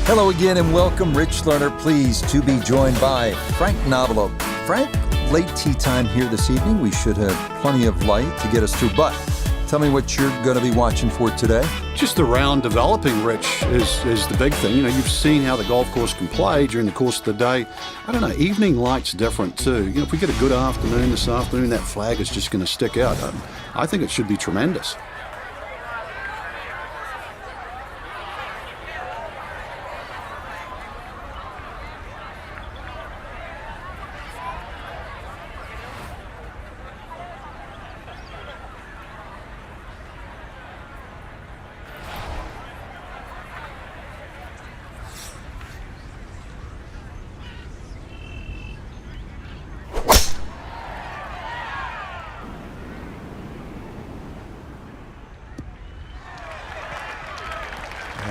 Hello again and welcome. Rich Lerner, pleased to be joined by Frank Novello. Frank, late tea time here this evening. We should have plenty of light to get us through, but tell me what you're going to be watching for today. Just the round developing, Rich, is the big thing. You know, you've seen how the golf course can play during the course of the day. I don't know, evening light's different too. You know, if we get a good afternoon this afternoon, that flag is just going to stick out. I think it should be tremendous.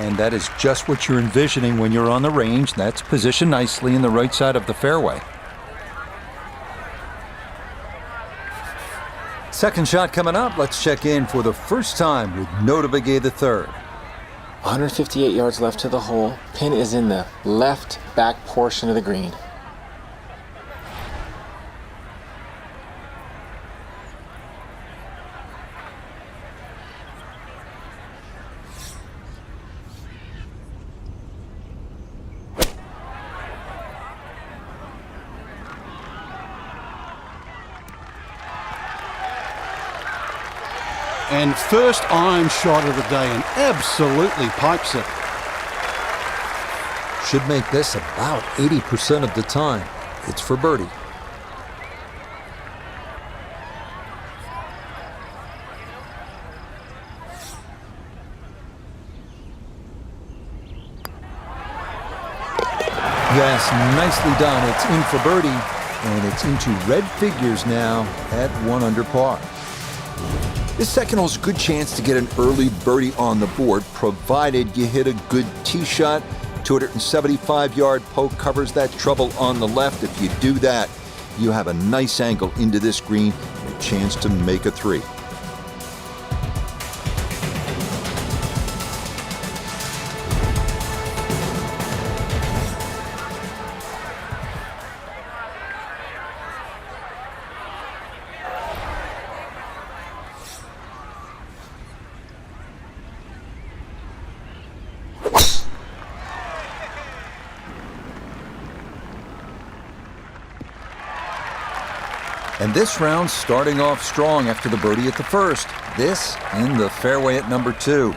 And that is just what you're envisioning when you're on the range. That's positioned nicely in the right side of the fairway. Second shot coming up. Let's check in for the first time with Nota Begay III. 158 yards left to the hole. Pin is in the left back portion of the green. And first iron shot of the day, and absolutely pipes it. Should make this about 80% of the time. It's for birdie. Yes, nicely done. It's in for birdie, and it's into red figures now at 1 under par. This second hole's a good chance to get an early birdie on the board, provided you hit a good tee shot. 275-yard poke covers that trouble on the left. If you do that, you have a nice angle into this green and a chance to make a 3. And this round starting off strong after the birdie at the first. This in the fairway at number 2.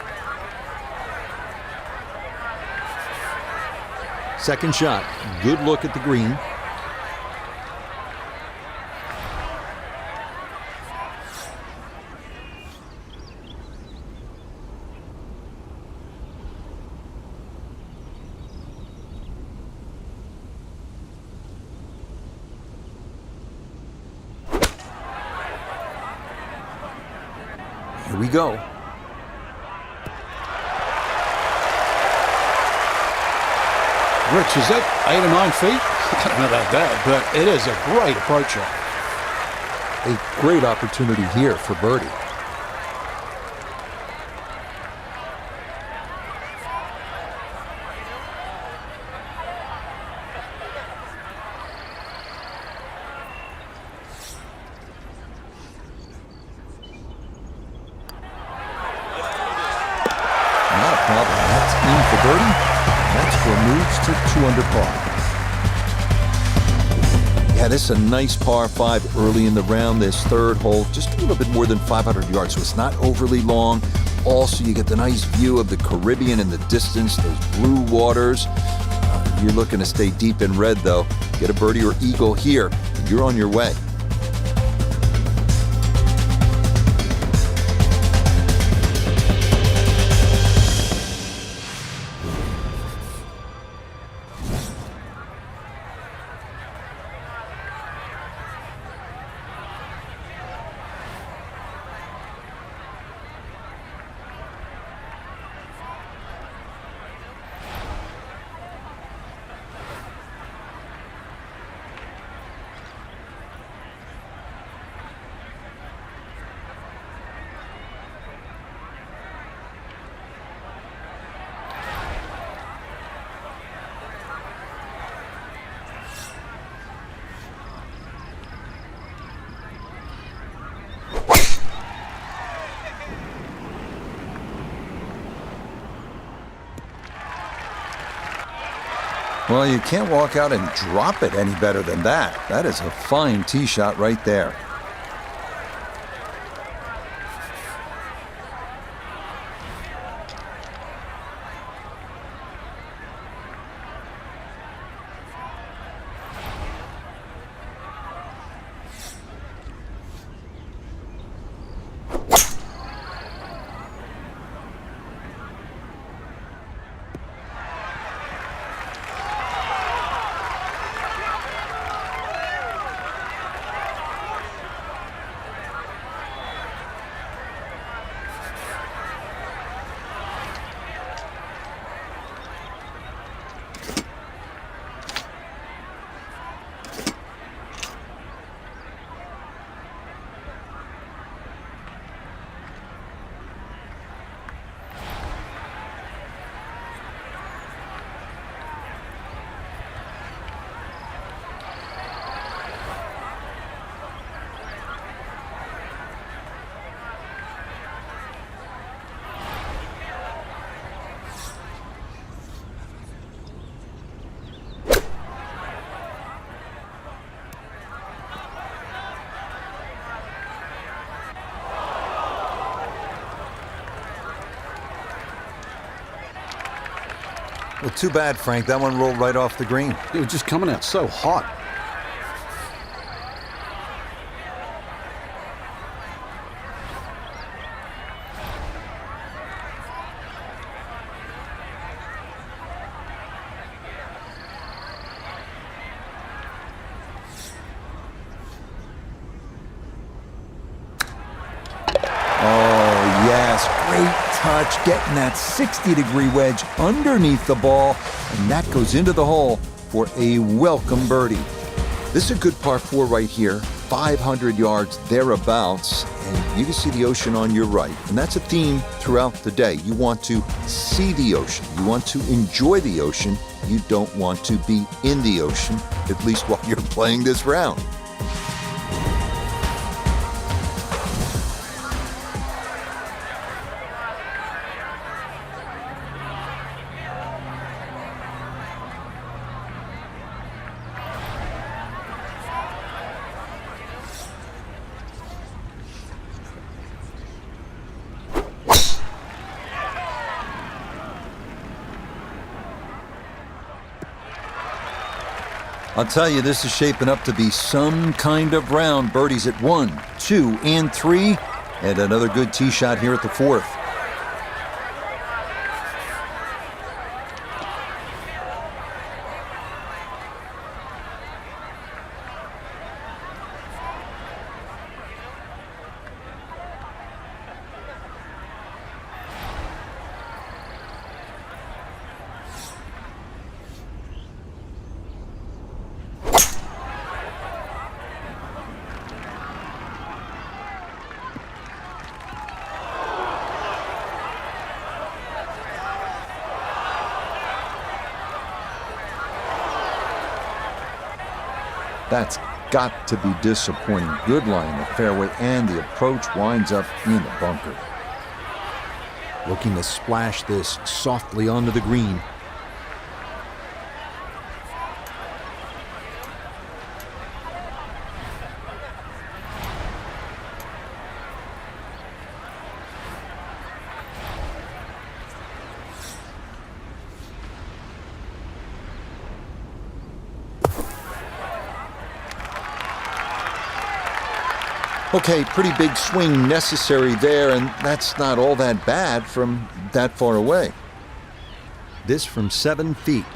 Second shot. Good look at the green. Here we go. Rich, is that 8 or 9 feet? I don't know about that, but it is a great approach shot. A great opportunity here for birdie. Not a problem. That's in for birdie. That's where moves to 2 under par. Yeah, this is a nice par 5 early in the round. This third hole, just a little bit more than 500 yards, so it's not overly long. Also, you get the nice view of the Caribbean in the distance, those blue waters. You're looking to stay deep in red, though. Get a birdie or eagle here, and you're on your way. Well, you can't walk out and drop it any better than that. That is a fine tee shot right there. Well, too bad, Frank. That one rolled right off the green. It was just coming out so hot. Oh, yes. Great touch. Getting that 60-degree wedge underneath the ball. And that goes into the hole for a welcome birdie. This is a good par 4 right here. 500 yards thereabouts. And you can see the ocean on your right. And that's a theme throughout the day. You want to see the ocean. You want to enjoy the ocean. You don't want to be in the ocean, at least while you're playing this round. I'll tell you, this is shaping up to be some kind of round. Birdies at 1, 2, and 3, and another good tee shot here at the 4th. That's got to be disappointing. Good lie in the fairway, and the approach winds up in the bunker. Looking to splash this softly onto the green. Okay, pretty big swing necessary there, and that's not all that bad from that far away. This from 7 feet.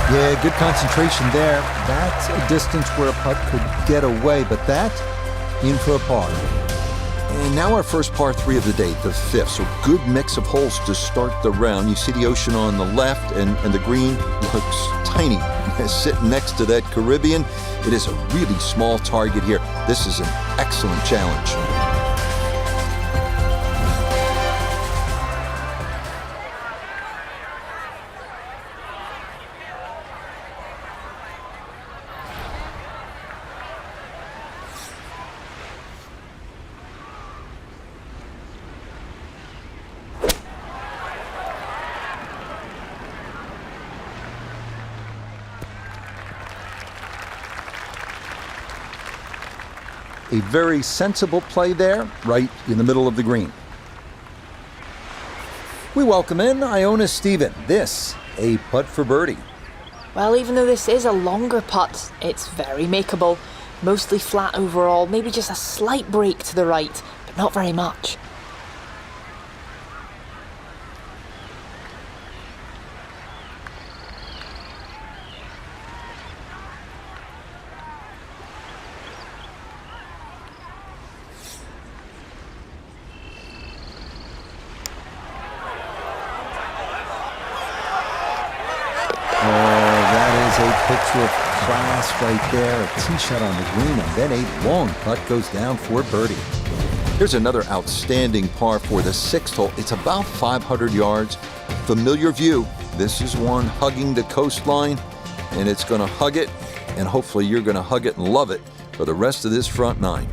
Yeah, good concentration there. That's a distance where a putt could get away, but that in for a par. And now our first par 3 of the day, the 5th. So good mix of holes to start the round. You see the ocean on the left, and the green looks tiny sitting next to that Caribbean. It is a really small target here. This is an excellent challenge. A very sensible play there, right in the middle of the green. We welcome in Iona Stephen. This, a putt for birdie. Well, even though this is a longer putt, it's very makeable. Mostly flat overall, maybe just a slight break to the right, but not very much. Picture of class right there. A tee shot on the green, and then a long putt goes down for birdie. Here's another outstanding par for the 6th hole. It's about 500 yards. Familiar view. This is one hugging the coastline, and it's going to hug it, and hopefully you're going to hug it and love it for the rest of this front nine.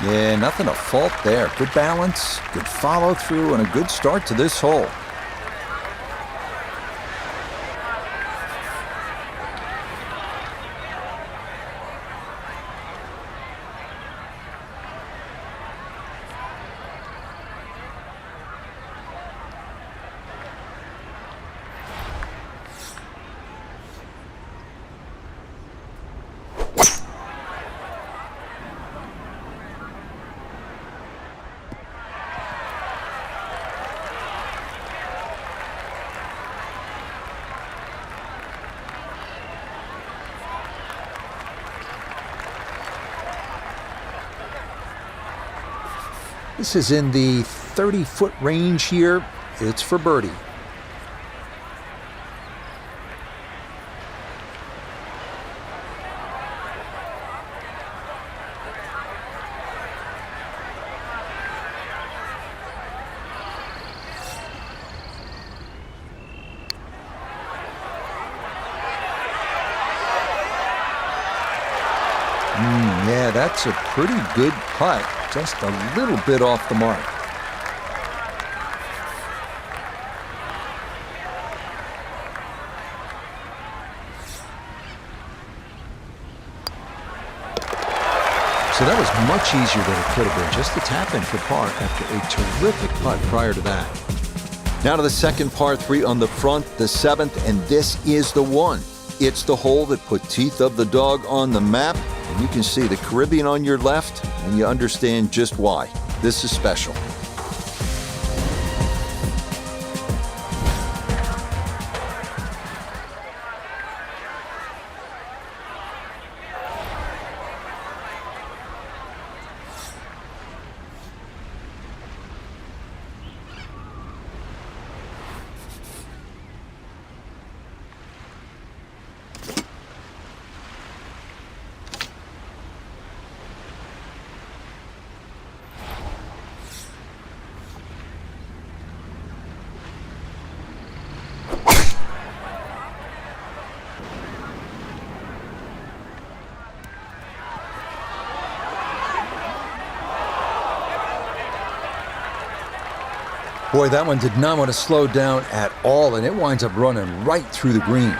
Yeah, nothing to fault there. Good balance, good follow through, and a good start to this hole. This is in the 30-foot range here. It's for birdie. Yeah, that's a pretty good putt. Just a little bit off the mark. So that was much easier than it could have been. Just a tap in for par after a terrific putt prior to that. Now to the second par 3 on the front, the 7th, and this is the one. It's the hole that put Teeth of the Dog on the map. And you can see the Caribbean on your left, and you understand just why. This is special. Boy, that one did not want to slow down at all, and it winds up running right through the green.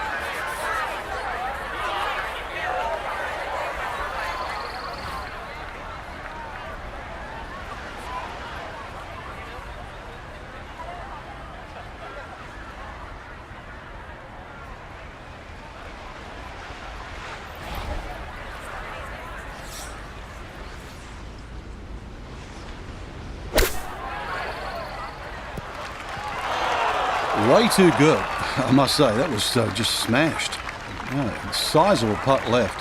Way too good, I must say. That was just smashed. Yeah, sizable putt left.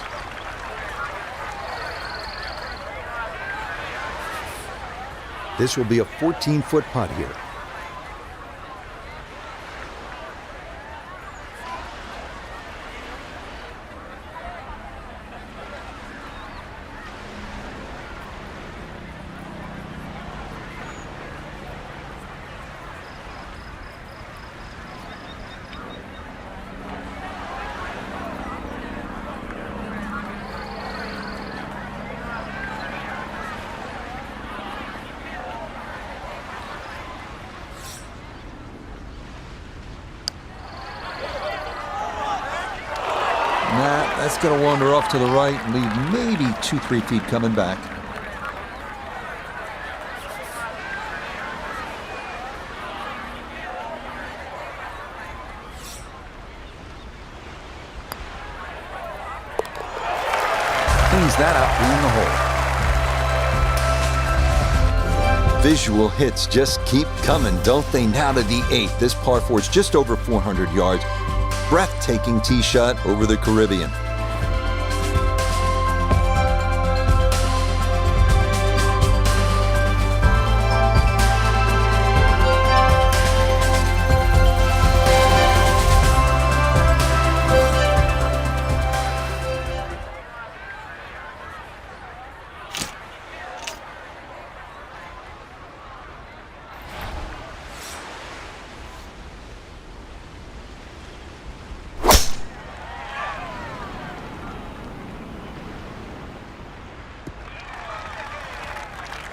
This will be a 14-foot putt here. That's going to wander off to the right and leave maybe 2-3 feet coming back. Cleans that out in the hole. Visual hits just keep coming, don't they? Now to the 8th. This par 4 is just over 400 yards. Breathtaking tee shot over the Caribbean.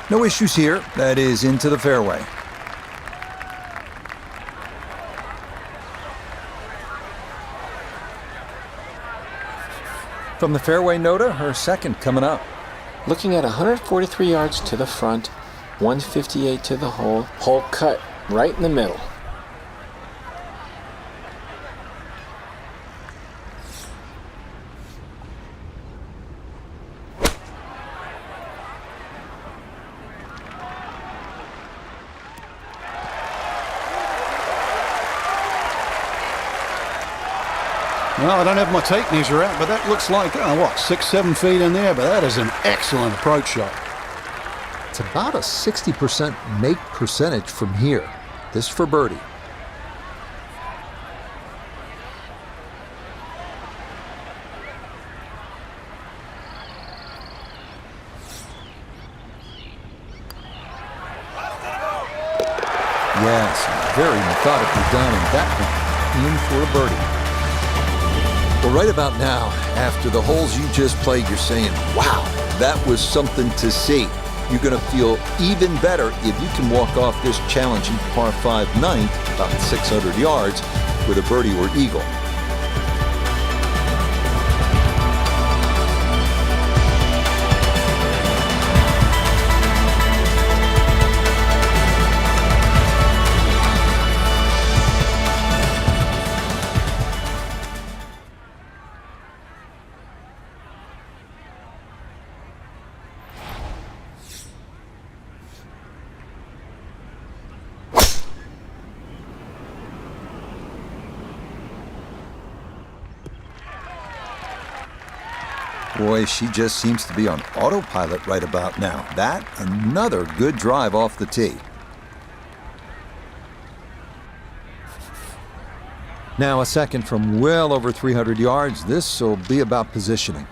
No issues here. That is into the fairway. From the fairway, Nota, her second coming up. Looking at 143 yards to the front, 158 to the hole. Hole cut right in the middle. Well, I don't have my tape measure out, but that looks like, 6-7 feet in there, but that is an excellent approach shot. It's about a 60% make percentage from here. This for birdie. Yes, very methodically done, and that one in for a birdie. Well, right about now, after the holes you just played, you're saying, wow, that was something to see. You're going to feel even better if you can walk off this challenging par 5 ninth, about 600 yards, with a birdie or eagle. Boy, she just seems to be on autopilot right about now. That, another good drive off the tee. Now a second from well over 300 yards. This will be about positioning.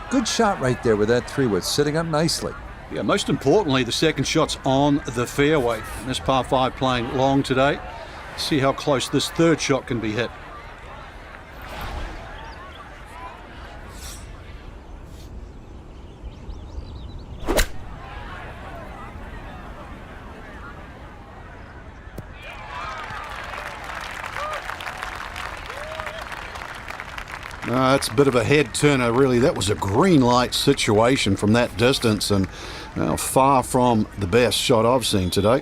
Good shot right there with that 3-wood, sitting up nicely. Yeah, most importantly, the second shot's on the fairway. And this par 5 playing long today. See how close this third shot can be hit. That's a bit of a head turner, really. That was a green light situation from that distance, and far from the best shot I've seen today.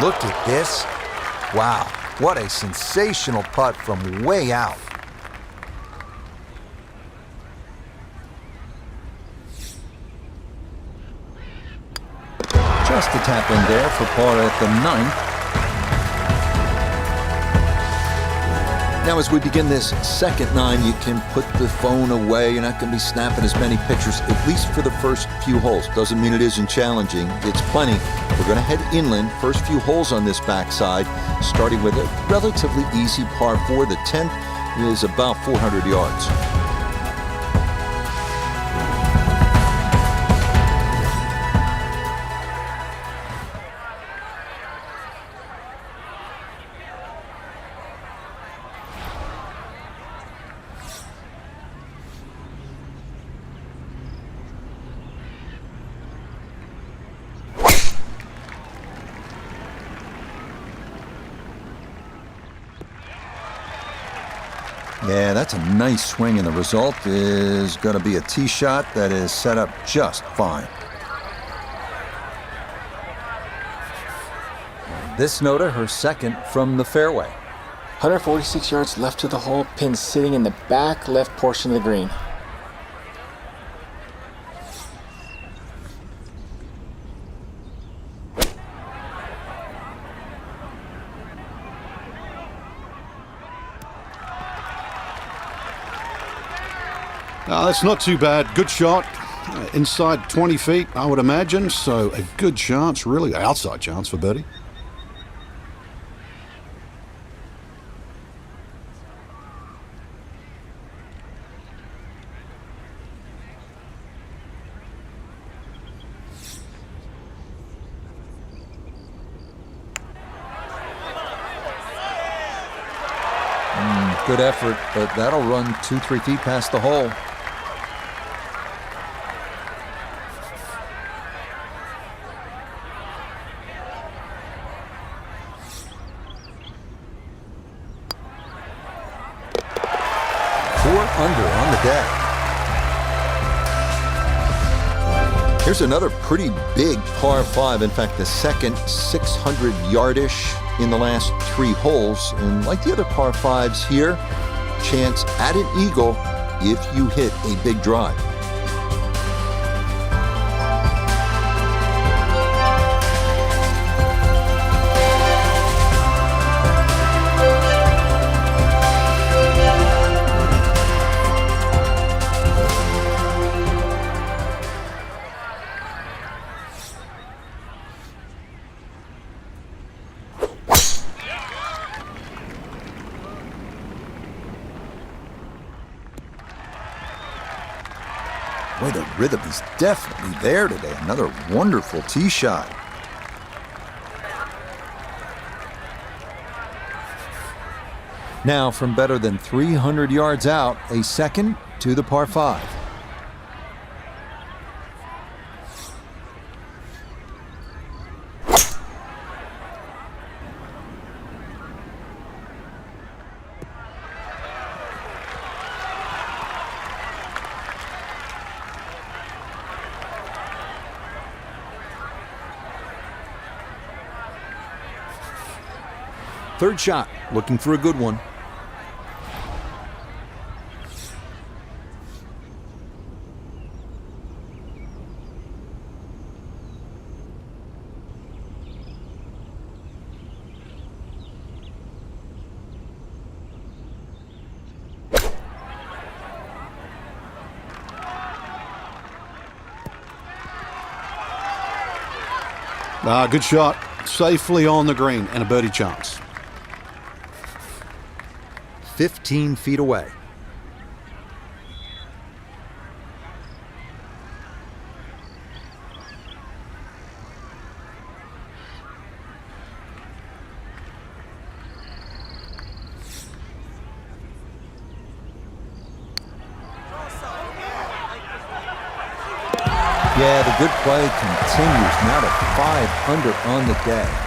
Look at this. Wow, what a sensational putt from way out. Just a tap in there for par at the 9th. Now, as we begin this second 9, you can put the phone away. You're not going to be snapping as many pictures, at least for the first few holes. Doesn't mean it isn't challenging. It's plenty. We're going to head inland. First few holes on this backside, starting with a relatively easy par 4. The 10th is about 400 yards. Yeah, that's a nice swing, and the result is going to be a tee shot that is set up just fine. This Nota, her second from the fairway. 146 yards left to the hole, pin sitting in the back left portion of the green. That's not too bad. Good shot. Inside 20 feet, I would imagine. So a good chance, really. Outside chance for birdie. Good effort, but that'll run 2-3 feet past the hole. Under on the deck. Here's another pretty big par 5. In fact, the second 600 yardish in the last 3 holes. And like the other par 5s here, chance at an eagle if you hit a big drive. Boy, the rhythm is definitely there today. Another wonderful tee shot. Now, from better than 300 yards out, a second to the par 5. Third shot, looking for a good one. Good shot. Safely on the green and a birdie chance. 15 feet away. Yeah, the good play continues. Now to 5 under on the day.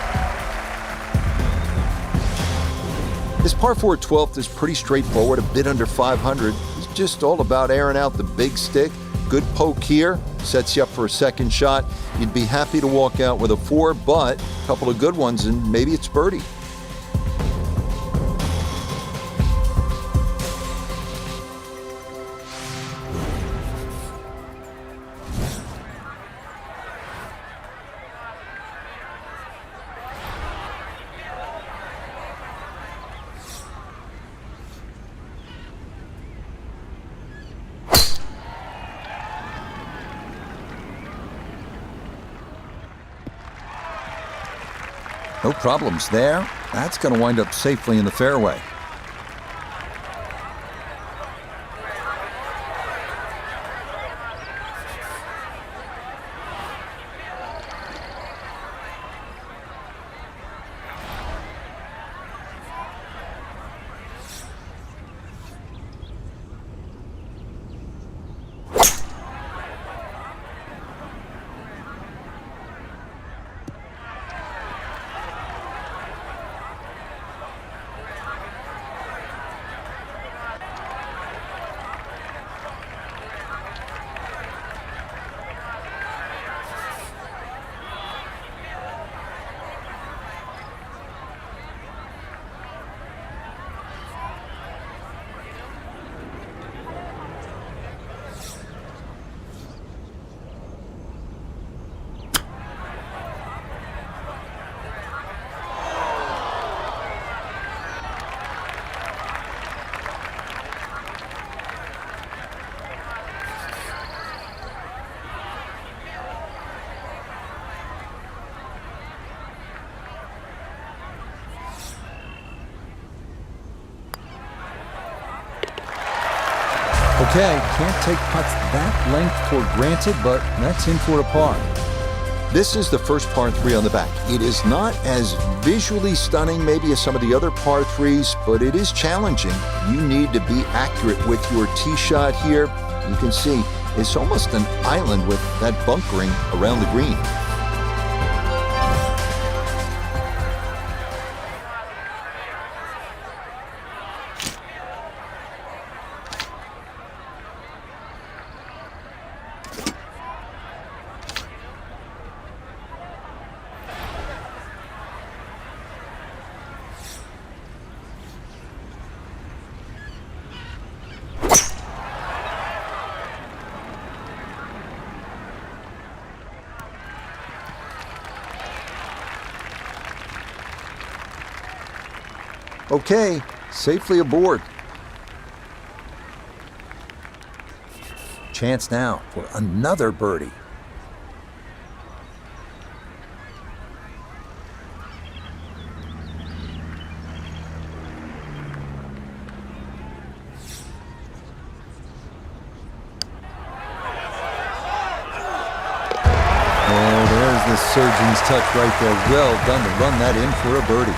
This par 4 12th is pretty straightforward, a bit under 500. It's just all about airing out the big stick. Good poke here, sets you up for a second shot. You'd be happy to walk out with a 4, but a couple of good ones and maybe it's birdie. No problems there. That's going to wind up safely in the fairway. Okay, can't take putts that length for granted, but that's in for a par. This is the first par 3 on the back. It is not as visually stunning maybe as some of the other par 3s, but it is challenging. You need to be accurate with your tee shot here. You can see it's almost an island with that bunkering around the green. Okay, safely aboard. Chance now for another birdie. Oh, there's the surgeon's touch right there. Well done to run that in for a birdie.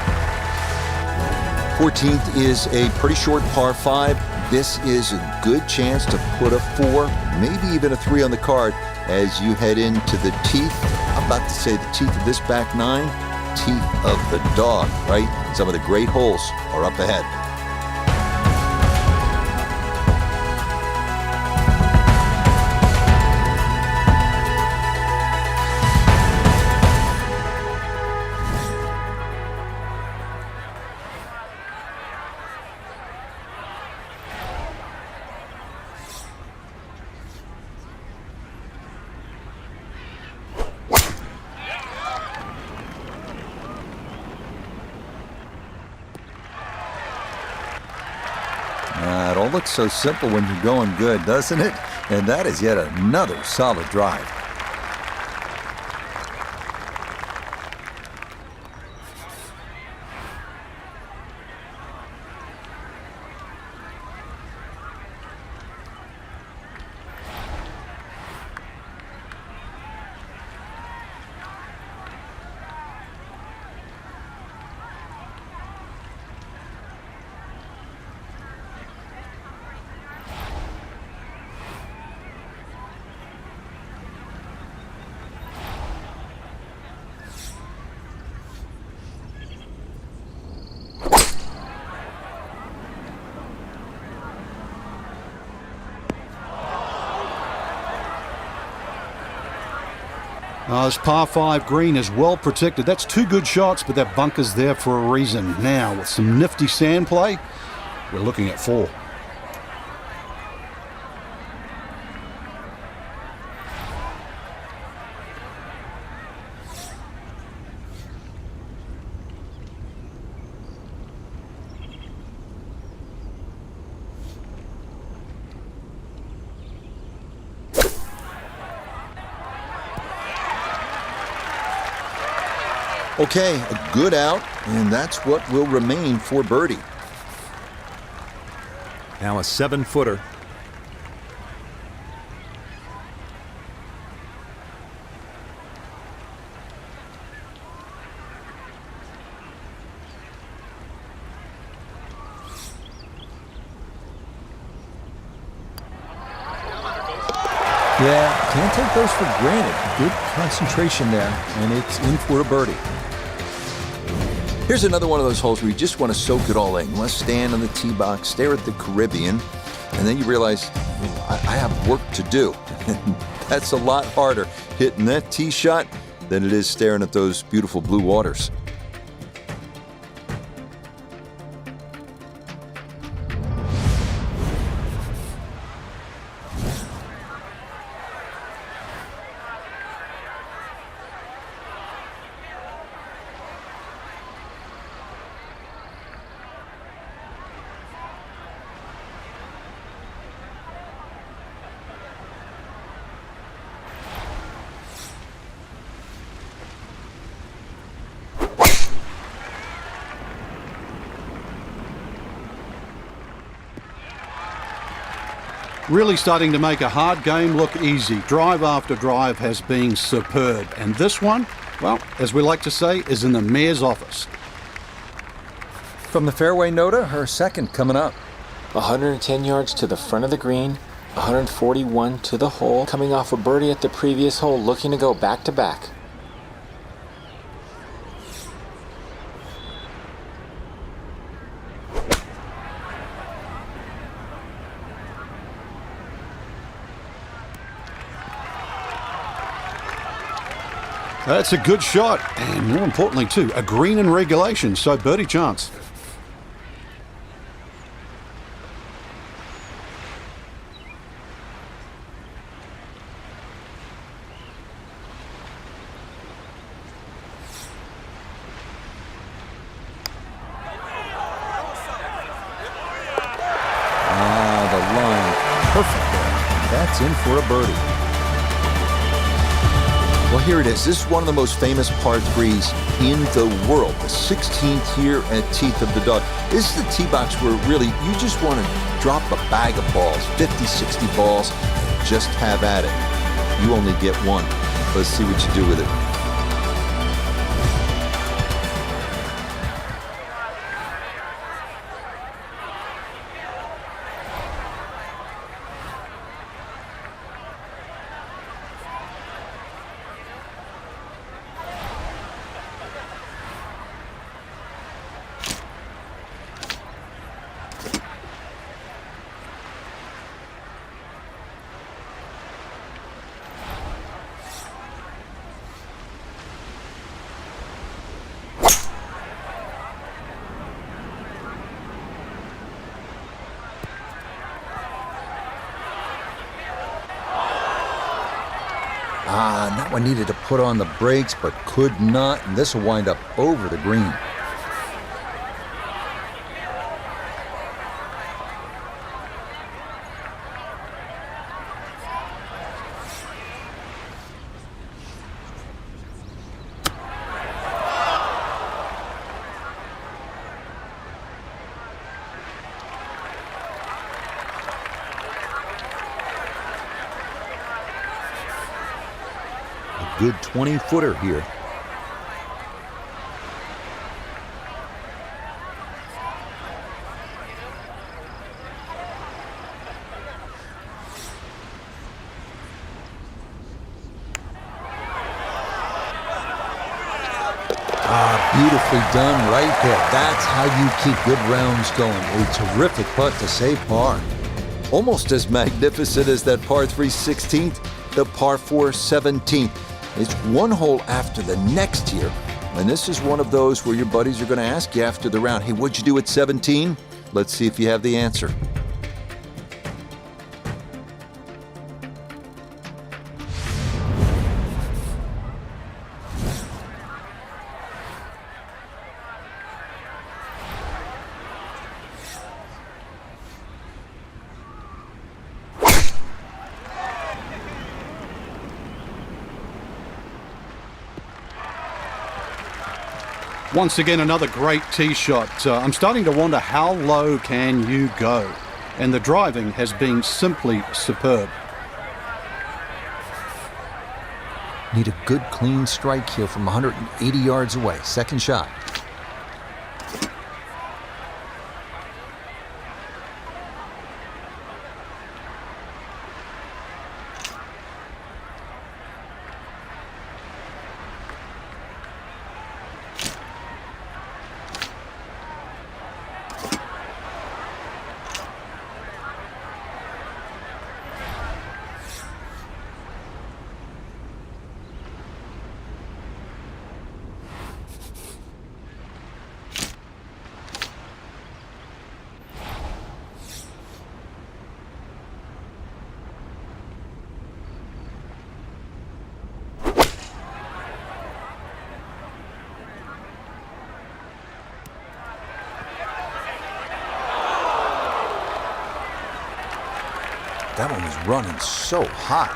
14th is a pretty short par 5. This is a good chance to put a 4, maybe even a 3 on the card as you head into the teeth. I'm about to say the teeth of this back 9, teeth of the dog, right? Some of the great holes are up ahead. It all looks so simple when you're going good, doesn't it? And that is yet another solid drive. This par 5 green is well protected. That's 2 good shots, but that bunker's there for a reason. Now, with some nifty sand play, we're looking at 4. Okay, a good out, and that's what will remain for birdie. Now a 7-footer. Yeah, can't take those for granted. Good concentration there, and it's in for a birdie. Here's another one of those holes where you just want to soak it all in. You want to stand on the tee box, stare at the Caribbean, and then you realize, I have work to do. That's a lot harder hitting that tee shot than it is staring at those beautiful blue waters. Really starting to make a hard game look easy. Drive after drive has been superb. And this one, well, as we like to say, is in the mayor's office. From the fairway, Noda, her second coming up. 110 yards to the front of the green, 141 to the hole, coming off a birdie at the previous hole, looking to go back to back. That's a good shot, and more importantly too, a green in regulation, so birdie chance. The line, perfect there. That's in for a birdie. Well, here it is. This is one of the most famous par threes in the world. The 16th here at Teeth of the Dog. This is the tee box where really you just want to drop a bag of balls, 50, 60 balls, just have at it. You only get one. Let's see what you do with it. That one needed to put on the brakes, but could not, and this will wind up over the green. Good 20-footer here. Beautifully done right there. That's how you keep good rounds going. A terrific putt to save par. Almost as magnificent as that par 3 16th, the par 4 17th. It's one hole after the next here, and this is one of those where your buddies are going to ask you after the round, hey, what'd you do at 17? Let's see if you have the answer. Once again, another great tee shot. I'm starting to wonder how low can you go? And the driving has been simply superb. Need a good clean strike here from 180 yards away. Second shot. That one was running so hot.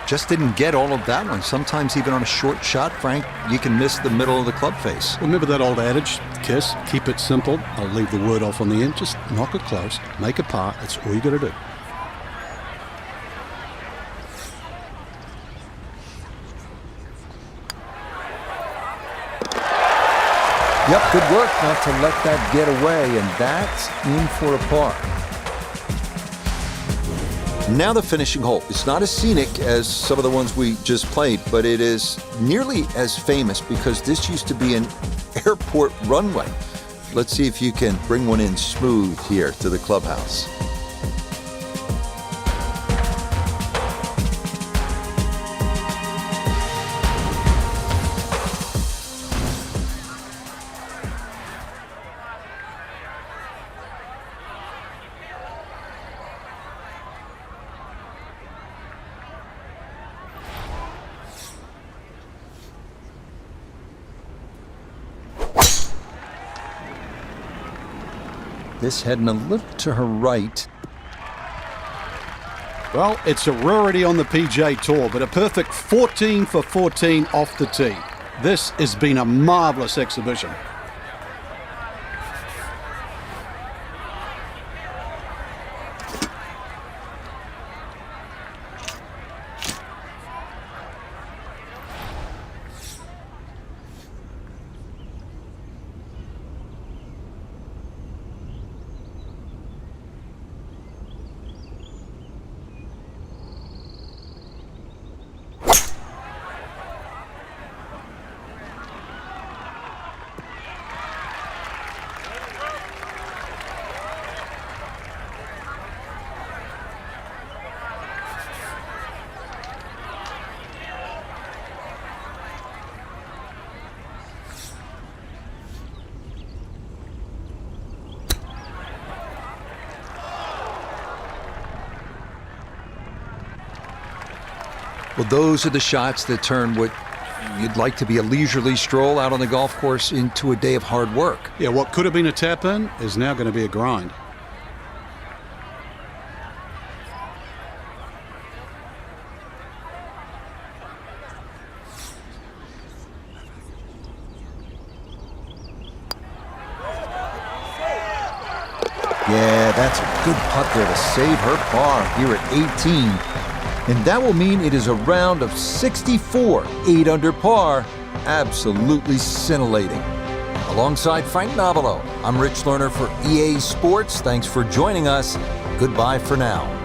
Just didn't get all of that one. Sometimes even on a short shot, Frank, you can miss the middle of the club face. Remember that old adage, Kiss, keep it simple. I'll leave the word off on the end. Just knock it close, make a par. That's all you got to do. Yep, good work not to let that get away, and that's in for a par. Now the finishing hole. It's not as scenic as some of the ones we just played, but it is nearly as famous because this used to be an airport runway. Let's see if you can bring one in smooth here to the clubhouse. This heading a little to her right. Well, it's a rarity on the PGA Tour, but a perfect 14 for 14 off the tee. This has been a marvelous exhibition. Well, those are the shots that turn what you'd like to be a leisurely stroll out on the golf course into a day of hard work. Yeah, what could have been a tap-in is now going to be a grind. Yeah, that's a good putt there to save her par here at 18. And that will mean it is a round of 64, 8 under par. Absolutely scintillating. Alongside Frank Nobilo, I'm Rich Lerner for EA Sports. Thanks for joining us. Goodbye for now.